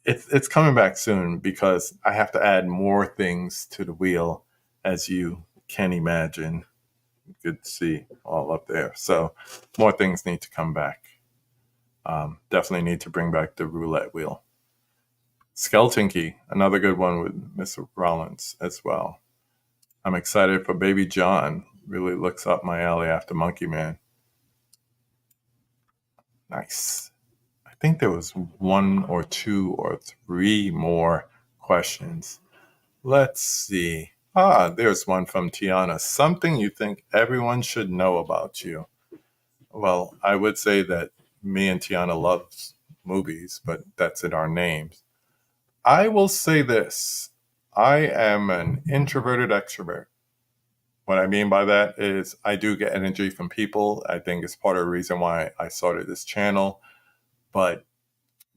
it's coming back soon because I have to add more things to the wheel, as you can imagine. Good to see all up there. So more things need to come back. Definitely need to bring back the roulette wheel. Skeleton Key, another good one with Mr. Rollins as well. I'm excited for Baby John. Really looks up my alley after Monkey Man. Nice. I think there was one or two or three more questions. Let's see. There's one from Tiana. Something you think everyone should know about you. Well, I would say that me and Tiana loves movies, but that's in our names. I will say this. I am an introverted extrovert. What I mean by that is I do get energy from people. I think it's part of the reason why I started this channel. But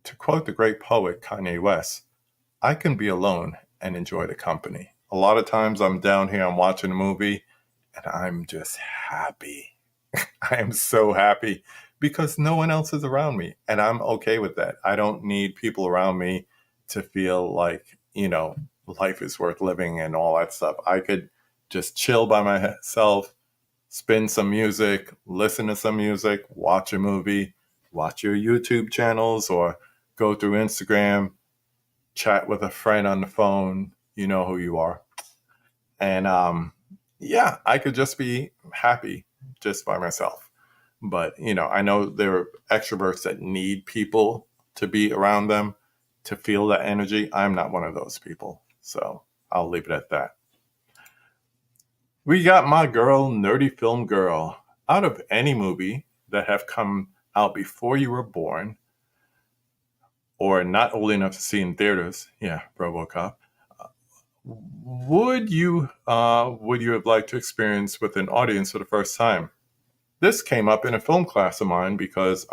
to quote the great poet Kanye West, I can be alone and enjoy the company. A lot of times I'm down here, I'm watching a movie, and I'm just happy. I am so happy because no one else is around me, and I'm okay with that. I don't need people around me to feel like, life is worth living and all that stuff. I could just chill by myself, spin some music, listen to some music, watch a movie, watch your YouTube channels, or go through Instagram, chat with a friend on the phone. You know who you are. And yeah, I could just be happy just by myself. But, I know there are extroverts that need people to be around them to feel that energy. I'm not one of those people. So I'll leave it at that. We got my girl, Nerdy Film Girl. Out of any movie that have come out before you were born or not old enough to see in theaters, yeah, RoboCop, would you have liked to experience with an audience for the first time? This came up in a film class of mine because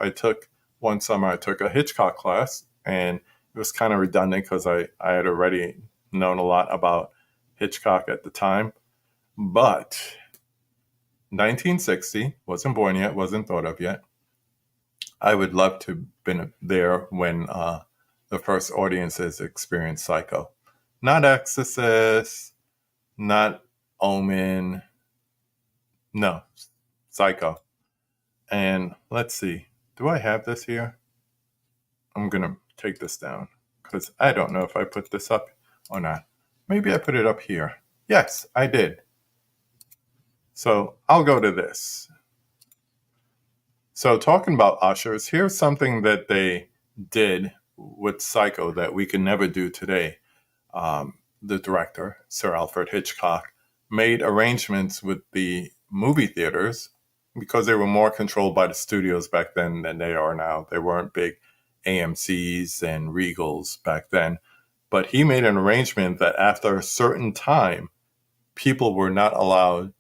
one summer I took a Hitchcock class, and it was kind of redundant because I had already known a lot about Hitchcock at the time. But 1960, wasn't born yet, wasn't thought of yet. I would love to have been there when the first audiences experienced Psycho. Not Exorcist, not Omen, no, Psycho. And let's see, do I have this here? I'm going to take this down because I don't know if I put this up or not. Maybe I put it up here. Yes, I did. So I'll go to this. So talking about ushers, here's something that they did with Psycho that we can never do today. The director, Sir Alfred Hitchcock, made arrangements with the movie theaters because they were more controlled by the studios back then than they are now. They weren't big AMCs and Regals back then. But he made an arrangement that after a certain time, people were not allowed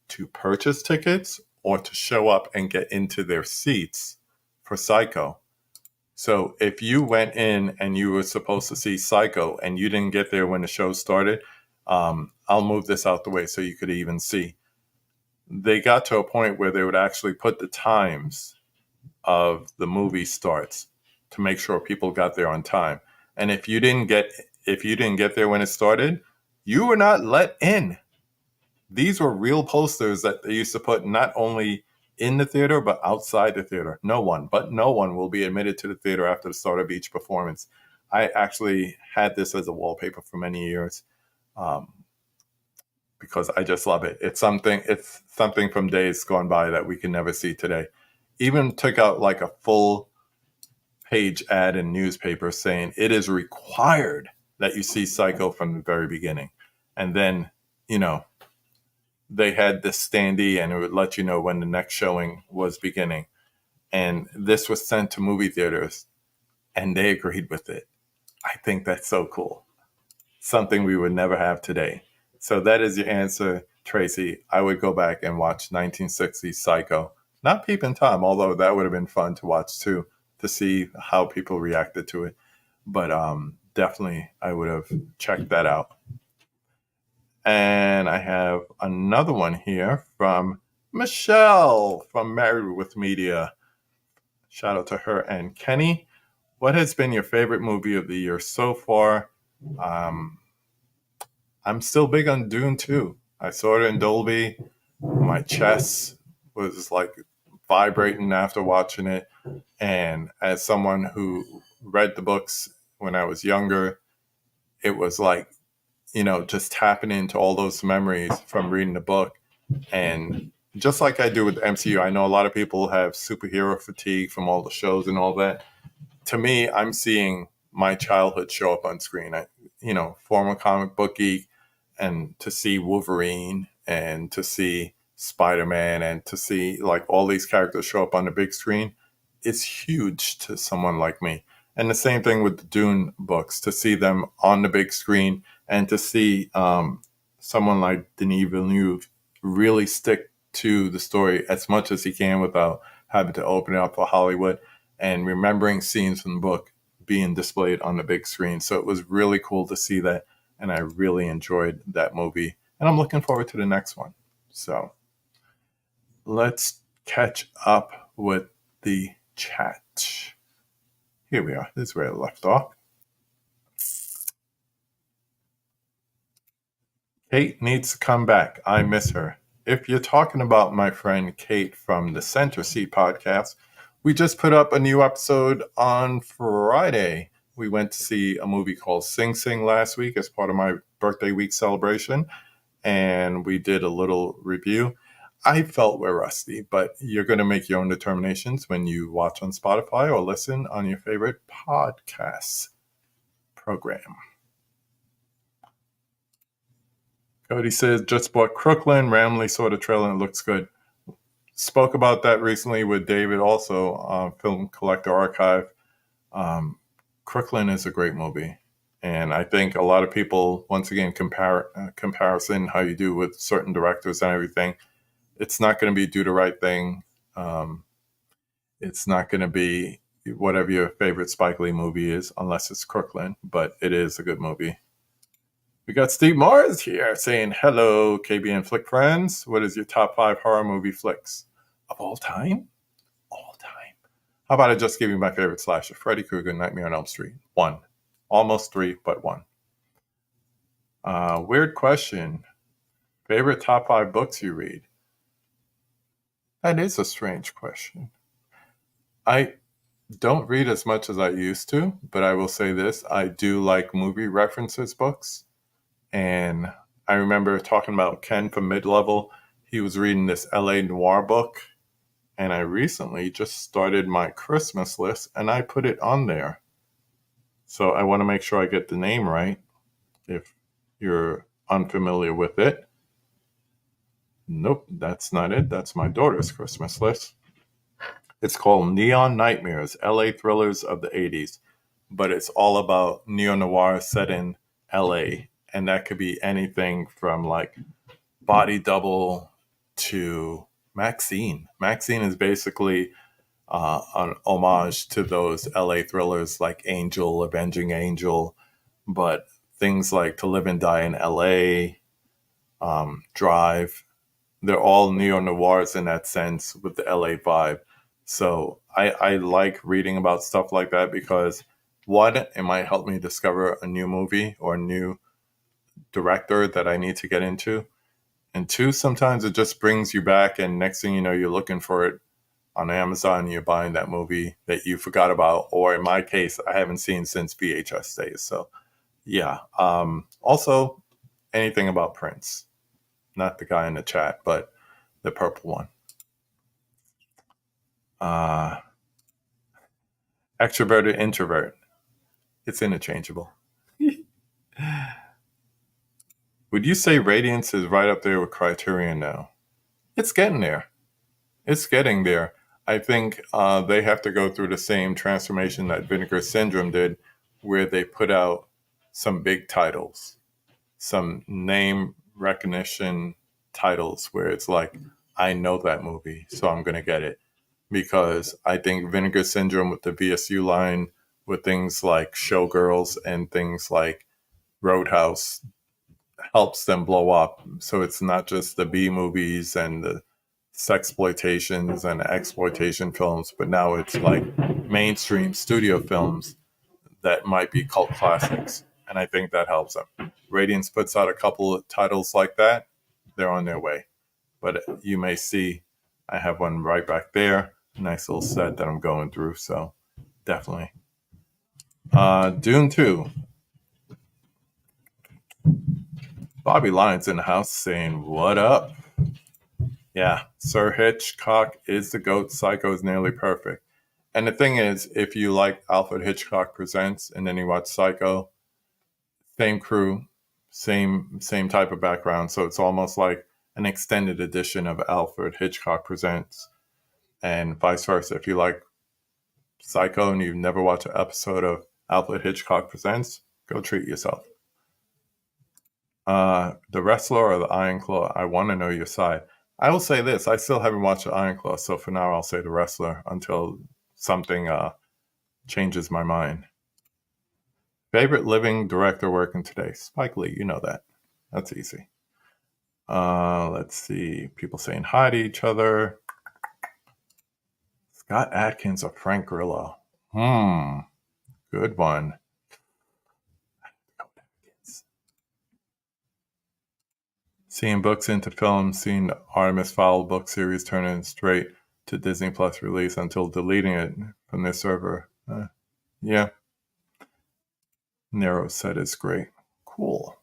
to purchase tickets or to show up and get into their seats for Psycho. So if you went in and you were supposed to see Psycho and you didn't get there when the show started, I'll move this out the way so you could even see. They got to a point where they would actually put the times of the movie starts to make sure people got there on time. And if you didn't get there when it started, you were not let in. These were real posters that they used to put not only in the theater but outside the theater. No one will be admitted to the theater after the start of each performance. I actually had this as a wallpaper for many years um, because I just love it. It's something from days gone by that we can never see today. Even took out like a full page ad in newspapers saying it is required that you see Psycho from the very beginning. And then, you know, they had this standee and it would let you know when the next showing was beginning. And this was sent to movie theaters and they agreed with it. I think that's so cool. Something we would never have today. So that is your answer, Tracy. I would go back and watch 1960s Psycho. Not Peeping Tom, although that would have been fun to watch too, to see how people reacted to it. But definitely I would have checked that out. And I have another one here from Michelle from Married with Media. Shout out to her and Kenny. What has been your favorite movie of the year so far? Um, I'm still big on Dune 2. I saw it in Dolby. My chest was like vibrating after watching it. And as someone who read the books when I was younger, it was like, just tapping into all those memories from reading the book. And just like I do with the MCU, I know a lot of people have superhero fatigue from all the shows and all that. To me, I'm seeing my childhood show up on screen. Former comic book geek, and to see Wolverine and to see Spider-Man and to see like all these characters show up on the big screen is huge to someone like me. And the same thing with the Dune books, to see them on the big screen and to see someone like Denis Villeneuve really stick to the story as much as he can without having to open it up for Hollywood and remembering scenes from the book being displayed on the big screen. So it was really cool to see that. And I really enjoyed that movie. And I'm looking forward to the next one. So let's catch up with the chat. Here we are. This is where I left off. Kate needs to come back. I miss her. If you're talking about my friend Kate from the Center Seat podcast, we just put up a new episode on Friday. We went to see a movie called Sing Sing last week as part of my birthday week celebration, and we did a little review. I felt we're rusty, but you're going to make your own determinations when you watch on Spotify or listen on your favorite podcast program. Cody says, just bought Crooklyn. Randomly saw the trailer and it looks good. Spoke about that recently with David also on Film Collector Archive. Crooklyn is a great movie. And I think a lot of people, once again, comparison how you do with certain directors and everything. It's not going to be Do the Right Thing. It's not going to be whatever your favorite Spike Lee movie is, unless it's Crooklyn. But it is a good movie. We got Steve Mars here saying, hello, KB and Flick friends. What is your top 5 horror movie flicks of all time? All time. How about I just give you my favorite slasher? Freddy Krueger, Nightmare on Elm Street. 1. Almost 3, but 1. Weird question. Favorite top 5 books you read? That is a strange question. I don't read as much as I used to, but I will say this. I do like movie references books. And I remember talking about Ken from Mid Level. He was reading this LA Noir book. And I recently just started my Christmas list and I put it on there. So I want to make sure I get the name right if you're unfamiliar with it. Nope, that's not it. That's my daughter's Christmas list. It's called Neon Nightmares, LA Thrillers of the 80s. But it's all about neo noir set in LA. And that could be anything from like Body Double to Maxine. Maxine is basically an homage to those LA thrillers like Angel, Avenging Angel, but things like To Live and Die in LA, Drive, they're all neo noirs in that sense with the LA vibe. So I like reading about stuff like that because one, it might help me discover a new movie or a new director that I need to get into. And two, sometimes it just brings you back, and next thing you know, you're looking for it on Amazon. You're buying that movie that you forgot about, or in my case, I haven't seen since VHS days. So, yeah. Also, anything about Prince, not the guy in the chat, but the purple one. Uh, Extroverted, introvert. It's interchangeable. Would you say Radiance is right up there with Criterion now? It's getting there. It's getting there. I think they have to go through the same transformation that Vinegar Syndrome did, where they put out some big titles, some name recognition titles, where it's like, I know that movie, so I'm going to get it. Because I think Vinegar Syndrome with the VSU line, with things like Showgirls and things like Roadhouse, helps them blow up. So it's not just the B movies and the sexploitations and exploitation films, but now it's like mainstream studio films that might be cult classics. And I think that helps them. Radiance puts out a couple of titles like that. They're on their way. But you may see I have one right back there. Nice little set that I'm going through. So definitely. Dune 2. Bobby Lyons in the house saying, what up? Yeah, Sir Hitchcock is the GOAT. Psycho is nearly perfect. And the thing is, if you like Alfred Hitchcock Presents and then you watch Psycho, same crew, same type of background. So it's almost like an extended edition of Alfred Hitchcock Presents, and vice versa. If you like Psycho and you've never watched an episode of Alfred Hitchcock Presents, go treat yourself. The Wrestler or the Iron Claw? I want to know your side. I will say this: I still haven't watched the Iron Claw, so for now I'll say the Wrestler until something changes my mind. Favorite living director working today? Spike Lee. You know that. That's easy. Let's see. People saying hi to each other. Scott Adkins or Frank Grillo? Good one. Seeing books into films, seeing the Artemis Fowl book series turning straight to Disney Plus release until deleting it from their server. Yeah. Nero said it's great. Cool.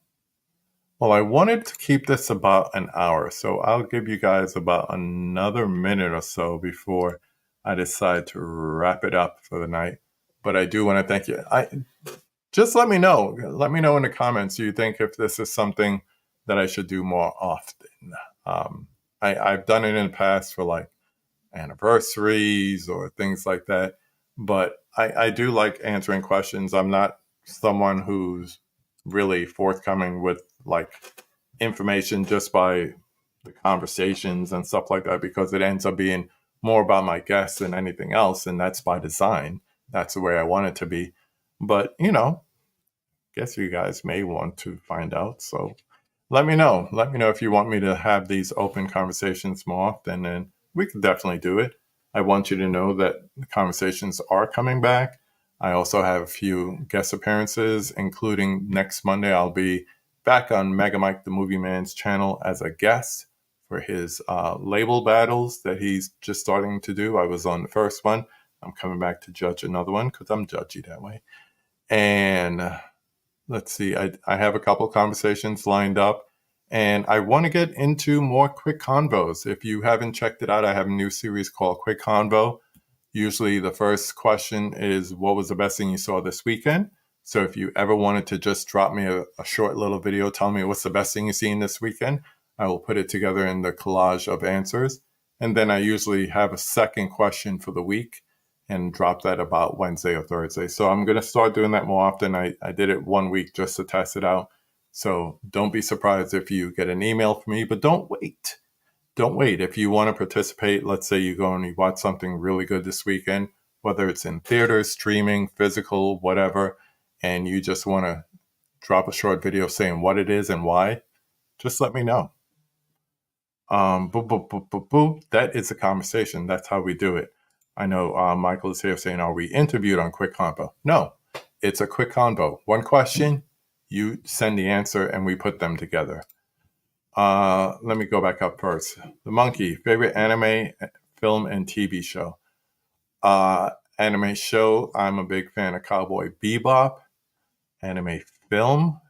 Well, I wanted to keep this about an hour, so I'll give you guys about another minute or so before I decide to wrap it up for the night. But I do want to thank you. Just let me know. Let me know in the comments. Do you think if this is something that I should do more often? I've done it in the past for like anniversaries or things like that. But I do like answering questions. I'm not someone who's really forthcoming with like information just by the conversations and stuff like that, because it ends up being more about my guests than anything else. And that's by design. That's the way I want it to be. But, guess you guys may want to find out. So let me know. Let me know if you want me to have these open conversations more often, and we could definitely do it. I want you to know that the conversations are coming back. I also have a few guest appearances, including next Monday. I'll be back on Mega Mike the Movie Man's channel as a guest for his label battles that he's just starting to do. I was on the first one. I'm coming back to judge another one because I'm judgy that way. And let's see, I have a couple conversations lined up, and I want to get into more quick convos. If you haven't checked it out, I have a new series called Quick Convo. Usually the first question is, what was the best thing you saw this weekend? So if you ever wanted to just drop me a short little video, tell me what's the best thing you've seen this weekend, I will put it together in the collage of answers. And then I usually have a second question for the week and drop that about Wednesday or Thursday. So I'm going to start doing that more often. I did it 1 week just to test it out. So don't be surprised if you get an email from me, but don't wait. Don't wait. If you want to participate, let's say you go and you watch something really good this weekend, whether it's in theaters, streaming, physical, whatever, and you just want to drop a short video saying what it is and why, just let me know. Boo, boo, boo, boo, boo. That is a conversation. That's how we do it. I know Michael is here saying, are we interviewed on Quick Convo? No, it's a quick convo. One question, you send the answer, and we put them together. Let me go back up first. The Monkey, favorite anime, film, and TV show. Anime show, I'm a big fan of Cowboy Bebop. Anime film,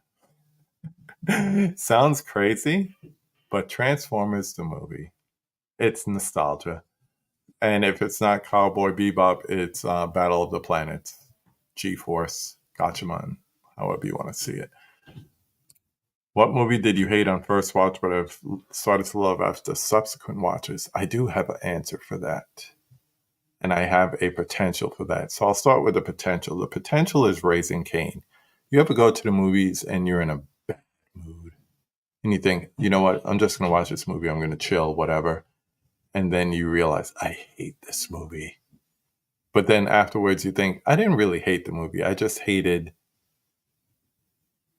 sounds crazy, but Transformers the movie. It's nostalgia. And if it's not Cowboy Bebop, it's Battle of the Planets, G-Force, Gatchaman, however you want to see it. What movie did you hate on first watch but have started to love after subsequent watches? I do have an answer for that. And I have a potential for that. So I'll start with the potential. The potential is Raising Cain. You ever go to the movies and you're in a bad mood and you think, you know what, I'm just going to watch this movie. I'm going to chill, whatever. And then you realize, I hate this movie. But then afterwards you think, I didn't really hate the movie. I just hated,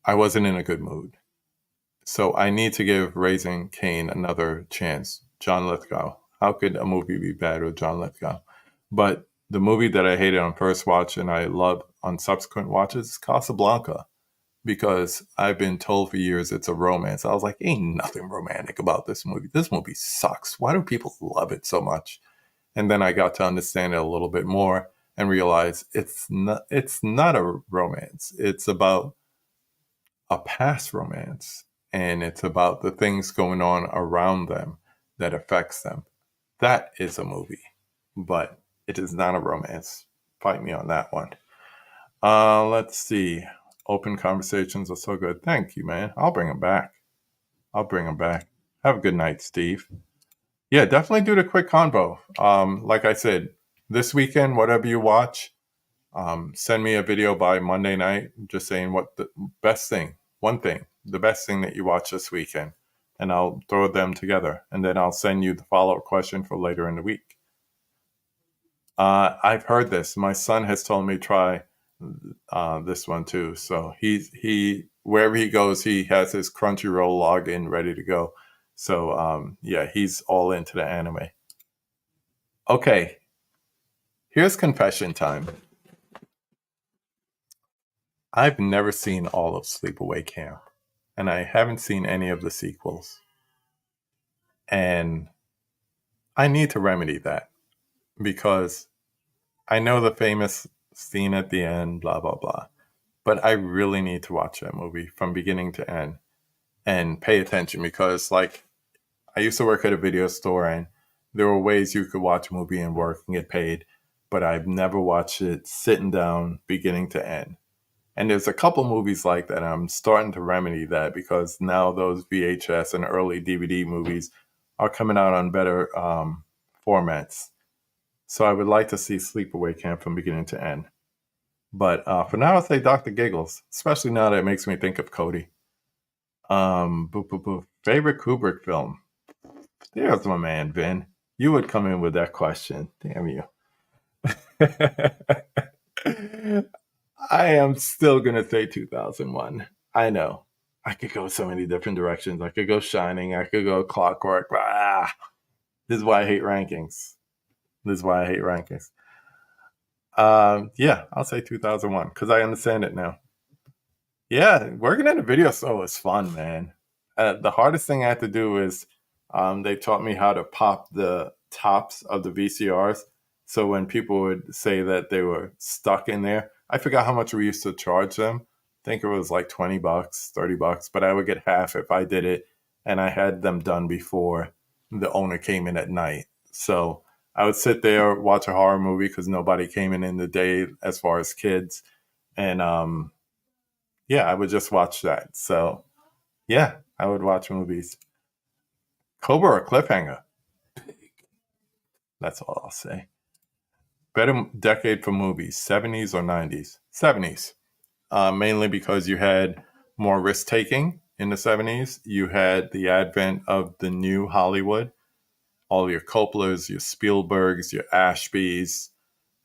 I wasn't in a good mood. So I need to give Raising Cain another chance. John Lithgow. How could a movie be bad with John Lithgow? But the movie that I hated on first watch and I love on subsequent watches is Casablanca, because I've been told for years it's a romance. I was like, ain't nothing romantic about this movie. This movie sucks. Why do people love it so much? And then I got to understand it a little bit more and realize it's not a romance. It's about a past romance, and it's about the things going on around them that affects them. That is a movie, but it is not a romance. Fight me on that one. Let's see. Open conversations are so good. Thank you, man. I'll bring them back. I'll bring them back. Have a good night, Steve. Yeah, definitely do the quick convo. Like I said, this weekend, whatever you watch, send me a video by Monday night, just saying what the best thing, one thing, the best thing that you watched this weekend, and I'll throw them together, and then I'll send you the follow-up question for later in the week. I've heard this. My son has told me try this one too. So he wherever he goes, he has his Crunchyroll login ready to go. So yeah, he's all into the anime. Okay, here's confession time. I've never seen all of Sleepaway Camp, and I haven't seen any of the sequels. And I need to remedy that because I know the famous scene at the end, blah, blah, blah. But I really need to watch that movie from beginning to end and pay attention because, like, I used to work at a video store and there were ways you could watch a movie and work and get paid, but I've never watched it sitting down beginning to end. And there's a couple movies like that. I'm starting to remedy that because now those VHS and early DVD movies are coming out on better formats. So I would like to see Sleepaway Camp from beginning to end. But for now, I'll say Dr. Giggles, especially now that it makes me think of Cody. Boo, boo, boo. Favorite Kubrick film? There's my man, Vin. You would come in with that question. Damn you. I am still gonna say 2001. I know. I could go so many different directions. I could go Shining. I could go Clockwork. This is why I hate rankings. This is why I hate rankings. Yeah, I'll say 2001 because I understand it now. Yeah, working at a video store is fun, man. The hardest thing I had to do is they taught me how to pop the tops of the VCRs. So when people would say that they were stuck in there, I forgot how much we used to charge them. I think it was like $20, $30, but I would get half if I did it. And I had them done before the owner came in at night. So I would sit there, watch a horror movie because nobody came in the day as far as kids. And yeah, I would just watch that. So yeah, I would watch movies. Cobra or Cliffhanger? That's all I'll say. Better decade for movies, 70s or 90s? 70s. Mainly because you had more risk taking in the 70s. You had the advent of the new Hollywood, all your Coppolas, your Spielbergs, your Ashbys,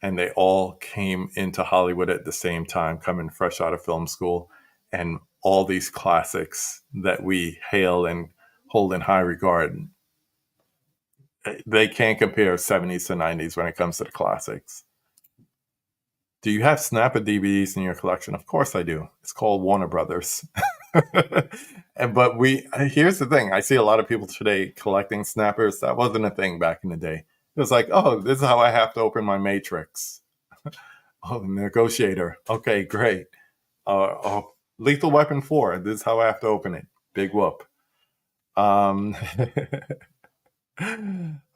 and they all came into Hollywood at the same time, coming fresh out of film school. And all these classics that we hail and hold in high regard, they can't compare 70s to 90s when it comes to the classics. Do you have Snapper DVDs in your collection? Of course I do. It's called Warner Brothers. But here's the thing. I see a lot of people today collecting snappers. That wasn't a thing back in the day. It was like, oh, this is how I have to open my Matrix. Oh, Negotiator. Okay, great. Oh, Lethal Weapon 4. This is how I have to open it. Big whoop. I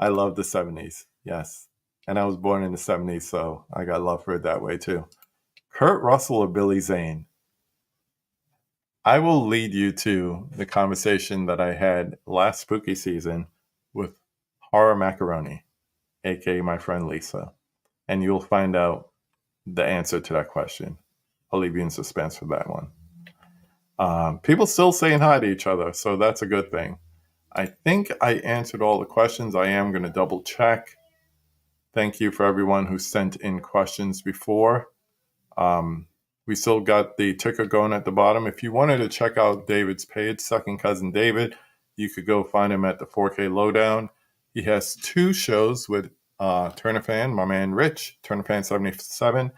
love the 70s. Yes. And I was born in the 70s, so I got love for it that way too. Kurt Russell or Billy Zane? I will lead you to the conversation that I had last spooky season with Horror Macaroni, aka my friend Lisa. And you'll find out the answer to that question. I'll leave you in suspense for that one. People still saying hi to each other, so that's a good thing. I think I answered all the questions. I am going to double check. Thank you for everyone who sent in questions before. We still got the ticker going at the bottom. If you wanted to check out David's page, Second Cousin David, you could go find him at the 4K Lowdown. He has 2 shows with Turner Fan, my man Rich, Turner Fan 77.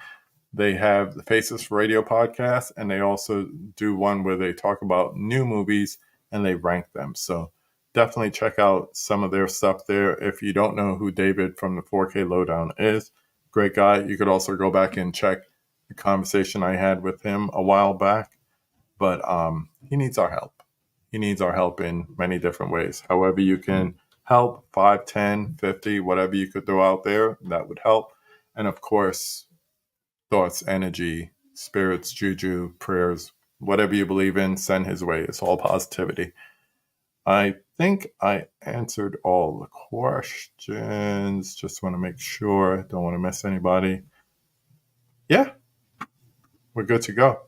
They have the Faces Radio podcast, and they also do one where they talk about new movies and they rank them. So definitely check out some of their stuff there. If you don't know who David from the 4K Lowdown is, great guy. You could also go back and check the conversation I had with him a while back. But he needs our help. He needs our help in many different ways. However you can help, 5, 10, 50, whatever you could throw out there, that would help. And of course, thoughts, energy, spirits, juju, prayers, whatever you believe in, send his way. It's all positivity. I think I answered all the questions. Just want to make sure. Don't want to miss anybody. Yeah, we're good to go.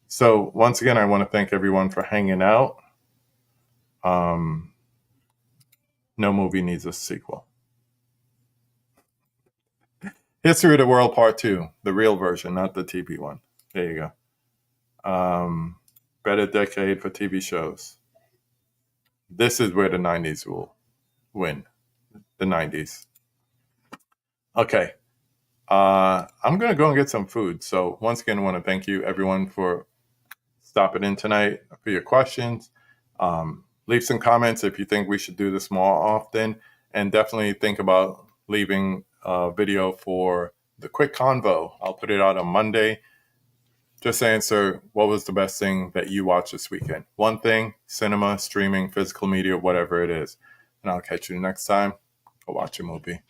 So once again, I want to thank everyone for hanging out. No movie needs a sequel. History of the World Part 2, the real version, not the TV one. There you go. Better decade for TV shows. This is where the 90s will win. The 90s. Okay. I'm going to go and get some food. So once again, I want to thank you, everyone, for stopping in tonight, for your questions. Leave some comments if you think we should do this more often. And definitely think about leaving a video for the quick convo. I'll put it out on Monday. Just answer, what was the best thing that you watched this weekend? One thing, cinema, streaming, physical media, whatever it is. And I'll catch you next time. Go watch a movie.